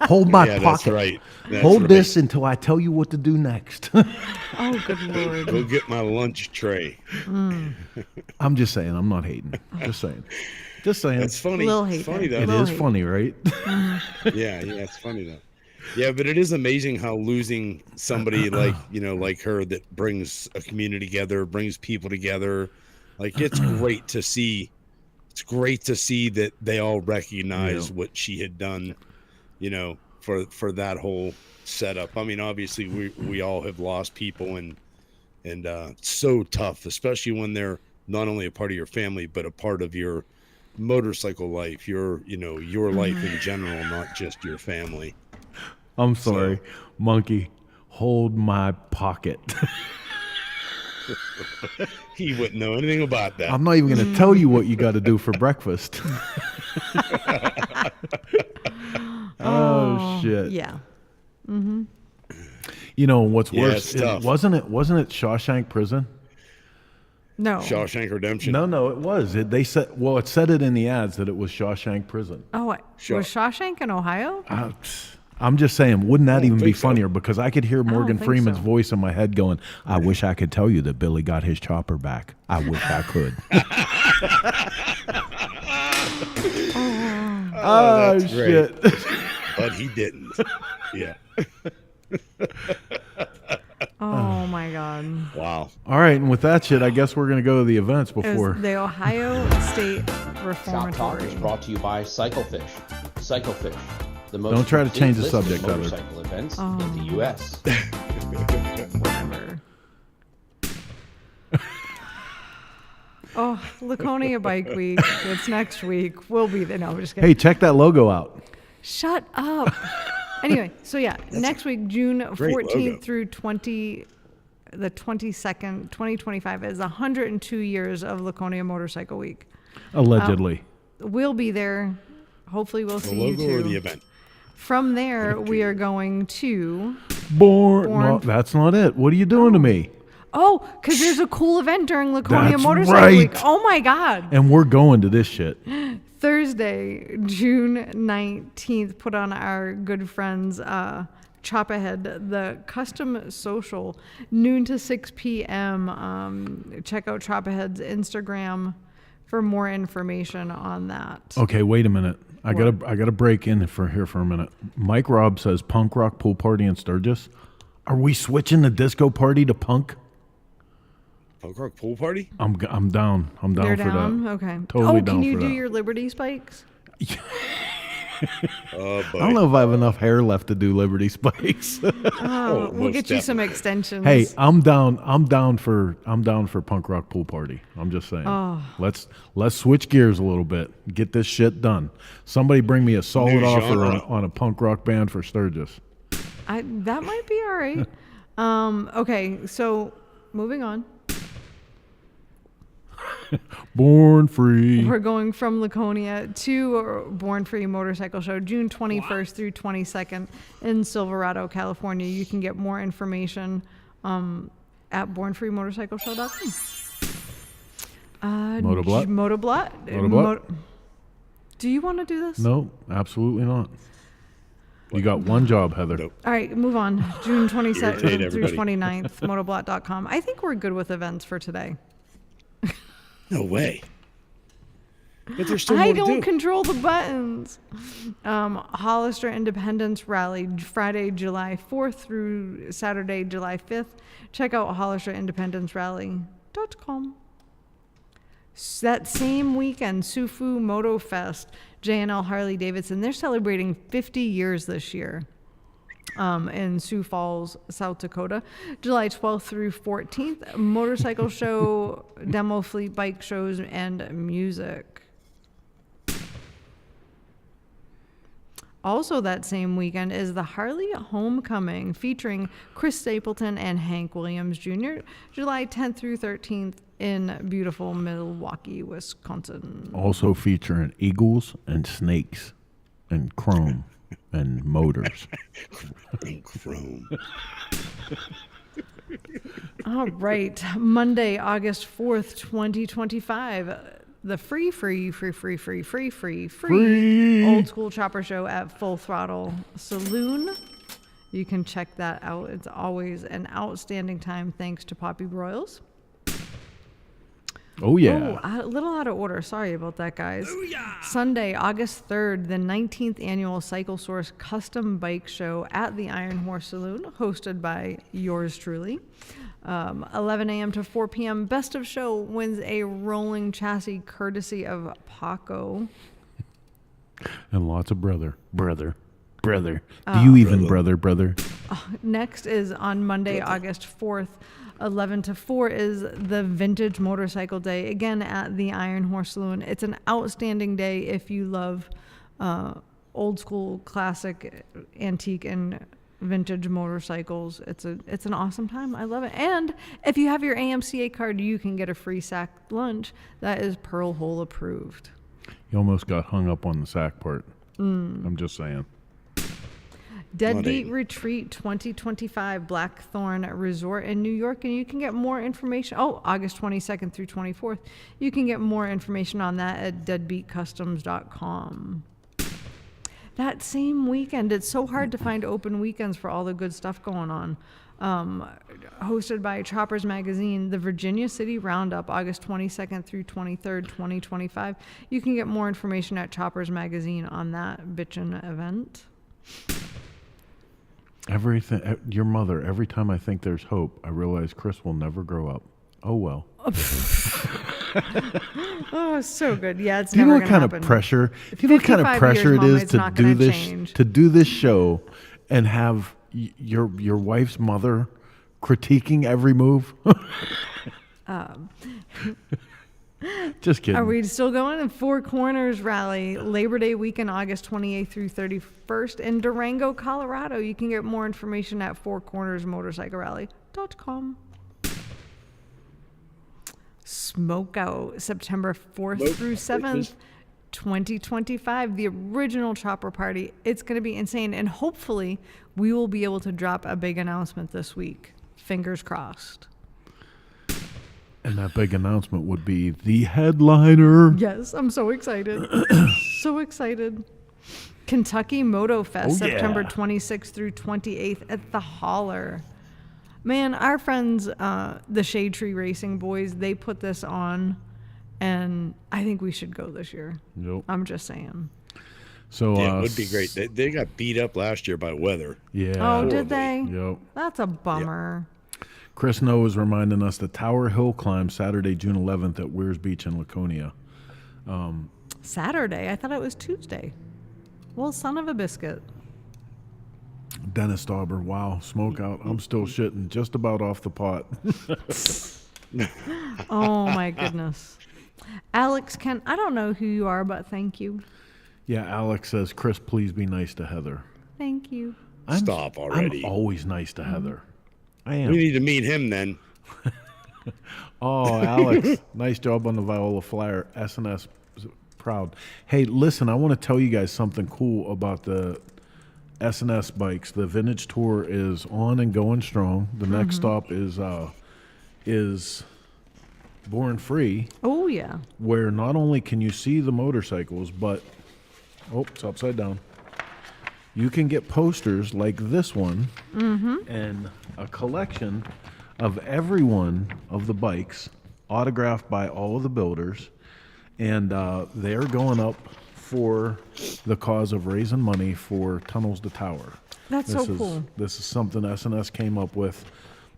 hold my pocket, that's right. Hold this until I tell you what to do next." Oh, good Lord! Go get my lunch tray. I'm just saying. I'm not hating. Just saying. It's funny. It's funny though. It is funny, right? Yeah, it's funny though. Yeah, but it is amazing how losing somebody like her that brings a community together, brings people together. Like, it's great to see. It's great to see that they all recognize what she had done, for that whole setup. I mean, obviously we all have lost people, and it's so tough, especially when they're not only a part of your family but a part of your motorcycle life, your life in general, not just your family. I'm sorry, Monkey, hold my pocket. He wouldn't know anything about that. I'm not even going to tell you what you got to do for breakfast. Oh shit. Yeah. What's worse? Wasn't it Shawshank Prison? No. Shawshank Redemption. No, it was. It said it in the ads that it was Shawshank Prison. Oh, was Shawshank in Ohio? I'm just saying, wouldn't that even be funnier? Because I could hear Morgan think Freeman's so. voice in my head going, "I wish I could tell you that Billy got his chopper back. I wish I could." Oh, that's shit. Great. But he didn't. Yeah. Oh my God. Wow. All right, and with that shit, I guess we're going to go to the events It was before. the Ohio State ShopTalk Reformatory. is brought to you by Cyclefish. Cyclefish, the most Don't try to change the complete list of subject, Heather. motorcycle events in the U.S. Whatever. Oh, Laconia Bike Week. It's next week. We'll be there. No, I'm just kidding. Hey, check that logo out. Shut up. Anyway, so next week, June 14th logo. through the 22nd, 2025 is 102 years of Laconia Motorcycle Week. Allegedly. We'll be there. Hopefully we'll see you The logo too. or the event? From there, we are going to... No, that's not it. What are you doing to me? Oh, because there's a cool event during Laconia That's Motorcycle right. Week. Oh my God. And we're going to this shit. Thursday, June 19th, put on our good friends Chop Ahead, the custom social, noon to 6 p.m. Check out Chop Ahead's Instagram for more information on that. Okay, wait a minute. I gotta break in for a minute. Mike Robb says punk rock pool party in Sturgis. Are we switching the disco party to punk? Punk rock pool party? I'm down. I'm down You're for down? that. Okay. Totally can down you for do that. your Liberty Spikes? I don't know if I have enough hair left to do Liberty Spikes. We'll get you some extensions. Hey, I'm down for punk rock pool party. I'm just saying. Oh. Let's switch gears a little bit. Get this shit done. Somebody bring me a solid New offer genre. on a punk rock band for Sturgis. That might be all right. Okay, so moving on. Born Free. We're going from Laconia to Born Free Motorcycle Show, June 21st through 22nd in Silverado, California. You can get more information at bornfreemotorcycleshow.com. Motoblut? Motoblut. Do you want to do this? No, absolutely not. You got one job, Heather. All right, move on. June 27th through everybody. 29th, motoblot.com. I think we're good with events for today. No way. But there's still I more to don't do. control the buttons. Hollister Independence Rally, Friday, July 4th through Saturday, July 5th. Check out hollisterindependencerally.com. That same weekend, Sufu Moto Fest, J&L Harley Davidson, they're celebrating 50 years this year in Sioux Falls, South Dakota. July 12th through 14th, motorcycle show, demo fleet bike shows, and music. Also that same weekend is the Harley Homecoming featuring Chris Stapleton and Hank Williams Jr. July 10th through 13th in beautiful Milwaukee, Wisconsin. Also featuring eagles and snakes and chrome and motors. Chrome. All right. Monday, August 4th, 2025. The free Old School Chopper Show at Full Throttle Saloon. You can check that out. It's always an outstanding time thanks to Poppy Broyles. Oh, yeah. Oh, a little out of order. Sorry about that, guys. Sunday, August 3rd, the 19th annual Cycle Source Custom Bike Show at the Iron Horse Saloon, hosted by yours truly. 11 a.m. to 4 p.m. Best of Show wins a rolling chassis courtesy of Paco. And lots of brother. Do you even brother? Next is on Monday, August 4th. 11 to 4 is the Vintage Motorcycle Day, again at the Iron Horse Saloon. It's an outstanding day if you love old school, classic, antique, and vintage motorcycles. It's an awesome time. I love it. And if you have your AMCA card, you can get a free sack lunch that is Pearl Hole approved. You almost got hung up on the sack part. I'm just saying. Deadbeat Retreat 2025 Blackthorn Resort in New York, and you can get more information. August 22nd through 24th. You can get more information on that at deadbeatcustoms.com. That same weekend, it's so hard to find open weekends for all the good stuff going on. Hosted by Choppers Magazine, the Virginia City Roundup, August 22nd through 23rd, 2025. You can get more information at Choppers Magazine on that bitchin' event. Everything, your mother, every time I think there's hope, I realize Chris will never grow up. Oh, well. Oh, so good. Yeah, it's Do you never know what going to kind happen. of pressure? Do you know what kind of 55 pressure years, it Mama, is it's to not do gonna this change. show and have your wife's mother critiquing every move? Just kidding. Are we still going? Four Corners Rally, Labor Day weekend, August 28th through 31st in Durango, Colorado. You can get more information at fourcornersmotorcyclerally.com. Smoke Out, September 4th through 7th, 2025. The original Chopper Party. It's going to be insane. And hopefully we will be able to drop a big announcement this week. Fingers crossed. And that big announcement would be the headliner. Yes, I'm so excited. So excited. Kentucky Moto Fest, September 26th through 28th at the Holler. Man, our friends, the Shade Tree Racing boys, they put this on, and I think we should go this year. Yep. I'm just saying. So yeah, it would be great. They got beat up last year by weather. Yeah. Oh, did they? Yep. That's a bummer. Chris Noah is reminding us the Tower Hill Climb Saturday, June 11th at Weirs Beach in Laconia. Saturday? I thought it was Tuesday. Well, son of a biscuit. Dennis Dauber, wow, smoke out. I'm still shitting just about off the pot. Oh, my goodness. Alex, I don't know who you are, but thank you. Yeah, Alex says, Chris, please be nice to Heather. Thank you. Stop already. I'm always nice to Heather. I am. We need to meet him then. Oh, Alex, nice job on the Viola Flyer. SNS proud. Hey, listen, I want to tell you guys something cool about the SNS bikes. The Vintage Tour is on and going strong. The next stop is Born Free. Oh, yeah. Where not only can you see the motorcycles, but, oh, it's upside down. You can get posters like this one and a collection of every one of the bikes autographed by all of the builders. And they're going up for the cause of raising money for Tunnels to Tower. That's cool. This is something SNS came up with.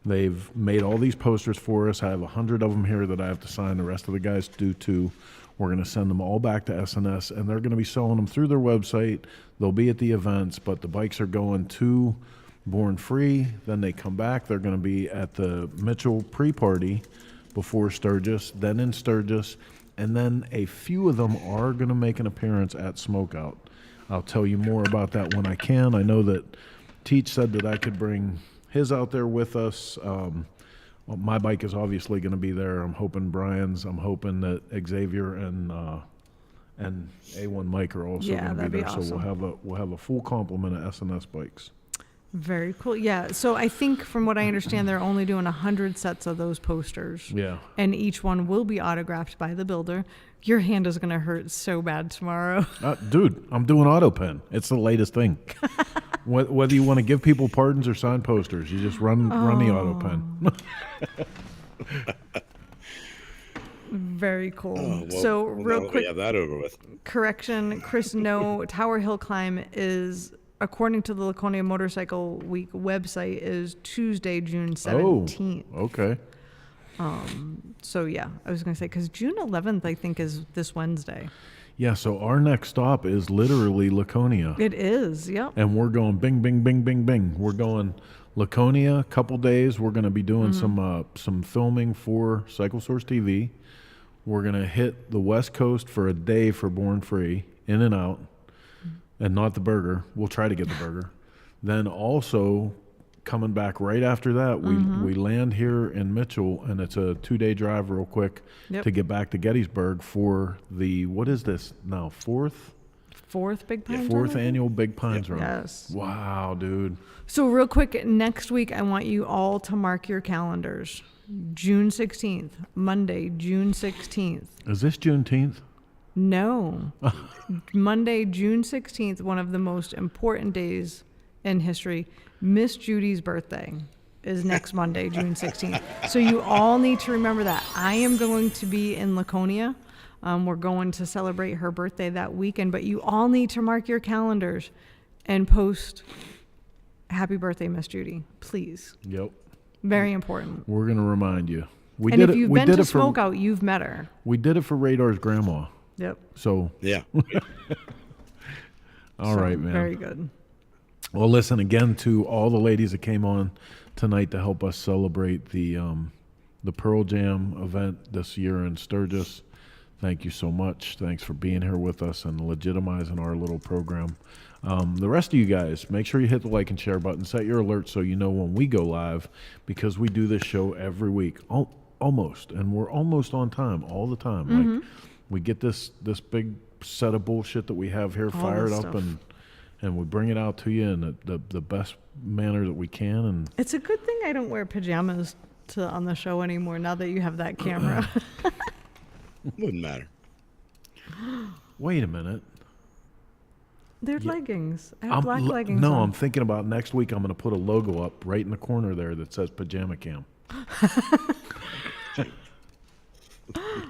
They've made all these posters for us. I have 100 of them here that I have to sign. The rest of the guys do too. We're going to send them all back to SNS, and they're going to be selling them through their website. They'll be at the events, but the bikes are going to Born Free. Then they come back. They're going to be at the Mitchell pre-party before Sturgis, then in Sturgis, and then a few of them are going to make an appearance at Smokeout. I'll tell you more about that when I can. I know that Teach said that I could bring his out there with us. Well, my bike is obviously going to be there. I'm hoping Brian's. I'm hoping that Xavier and A1 Mike are also going to be there. Awesome. So we'll have a full complement of SNS bikes. Very cool. Yeah. So I think from what I understand, they're only doing 100 sets of those posters. Yeah. And each one will be autographed by the builder. Your hand is going to hurt so bad tomorrow. Dude, I'm doing auto pen. It's the latest thing. Whether you want to give people pardons or sign posters, you just run the auto pen. Very cool. Oh, well, so real quick, we have that over with. Correction, Chris, no, Tower Hill Climb is, according to the Laconia Motorcycle Week website, is Tuesday, June 17th. Oh, okay. So yeah, I was going to say, because June 11th, I think, is this Wednesday. Yeah, so our next stop is literally Laconia. It is, yep. And we're going bing, bing, bing, bing, bing. We're going Laconia, couple days. We're going to be doing some filming for Cycle Source TV. We're going to hit the West Coast for a day for Born Free, in and out, and not the burger. We'll try to get the burger. Then also coming back right after that, we land here in Mitchell, and it's a 2-day drive real quick to get back to Gettysburg for the, what is this now, fourth Big Pines Fourth Run? annual Big Pines Run. Yes. Wow, dude. So real quick, next week, I want you all to mark your calendars. June 16th, Monday, June 16th. Is this Juneteenth? No. Monday, June 16th, one of the most important days in history. Miss Judy's birthday is next Monday, June 16th. So you all need to remember that. I am going to be in Laconia. We're going to celebrate her birthday that weekend, but you all need to mark your calendars and post happy birthday, Miss Judy, please. Yep. Very important. We're going to remind you. And if you've been to Smokeout, you've met her. We did it for Radar's grandma. Yep. So. Yeah. All right, man. Very good. Well, listen, again, to all the ladies that came on tonight to help us celebrate the Pearl Jam event this year in Sturgis. Thank you so much. Thanks for being here with us and legitimizing our little program. The rest of you guys, make sure you hit the like and share button. Set your alerts so you know when we go live, because we do this show every week, almost, and we're almost on time all the time. Like, we get this big set of bullshit that we have here fired up, and we bring it out to you in the best manner that we can. And it's a good thing I don't wear pajamas on the show anymore now that you have that camera. Wouldn't matter. Wait a minute. They're leggings. I have black leggings. No, on. I'm thinking about next week. I'm going to put a logo up right in the corner there that says Pajama Cam.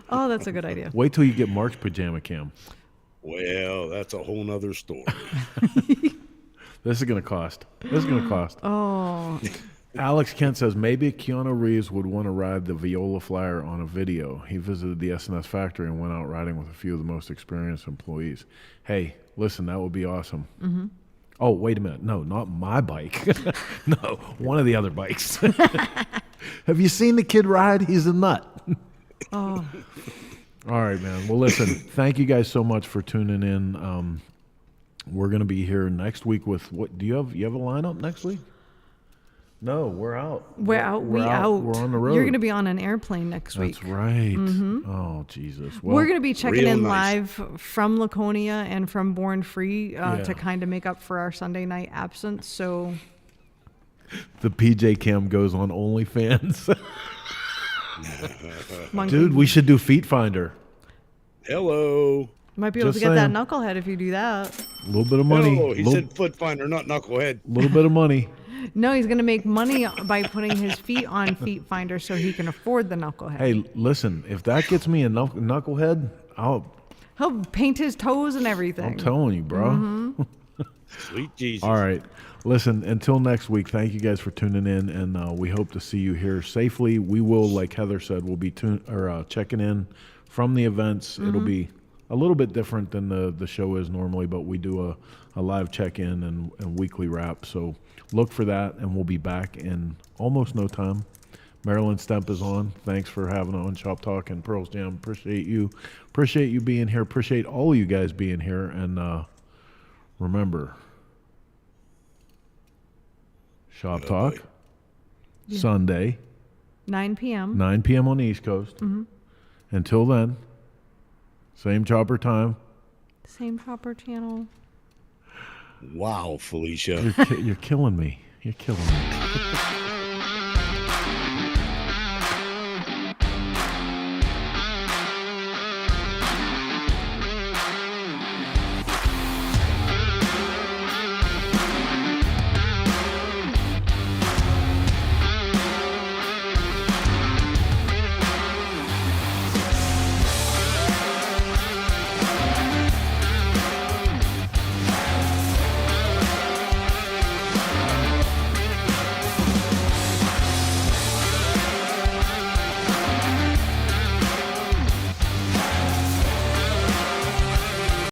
Oh, that's a good idea. Wait till you get Mark's Pajama Cam. Well, that's a whole nother story. This is going to cost. Oh. Alex Kent says maybe Keanu Reeves would want to ride the Viola Flyer on a video. He visited the SNS factory and went out riding with a few of the most experienced employees. Hey, listen, that would be awesome. Mm-hmm. Oh, wait a minute. No, not my bike. No, one of the other bikes. Have you seen the kid ride? He's a nut. Oh. All right, man. Well, listen, thank you guys so much for tuning in. We're going to be here next week with what? Do you have a lineup next week? No, we're out. We're out. We're on the road. You're going to be on an airplane next week. That's right. Mm-hmm. Oh, Jesus. Well, we're going to be checking in live from Laconia and from Born Free to kind of make up for our Sunday night absence. So the PJ Cam goes on OnlyFans. Dude, we should do Feet Finder. Hello. Might be able to get that knucklehead if you do that. A little bit of money. Oh, he said foot finder, not knucklehead. A little bit of money. No, he's going to make money by putting his feet on Feet Finder so he can afford the knucklehead. Hey, listen, if that gets me a knucklehead, He'll paint his toes and everything. I'm telling you, bro. Mm-hmm. Sweet Jesus. All right. Listen, until next week, thank you guys for tuning in, and we hope to see you here safely. We will, like Heather said, we'll be checking in from the events. Mm-hmm. It'll be a little bit different than the show is normally, but we do a live check-in and weekly wrap. So look for that, and we'll be back in almost no time. Marilyn Stemp is on. Thanks for having her on Shop Talk and Pearl's Jam. Appreciate you. Appreciate you being here. Appreciate all of you guys being here. And remember, Shop Talk, Sunday, 9 p.m. 9 p.m. on the East Coast. Mm-hmm. Until then, same chopper time. Same chopper channel. Wow, Felicia. You're killing me. You're killing me.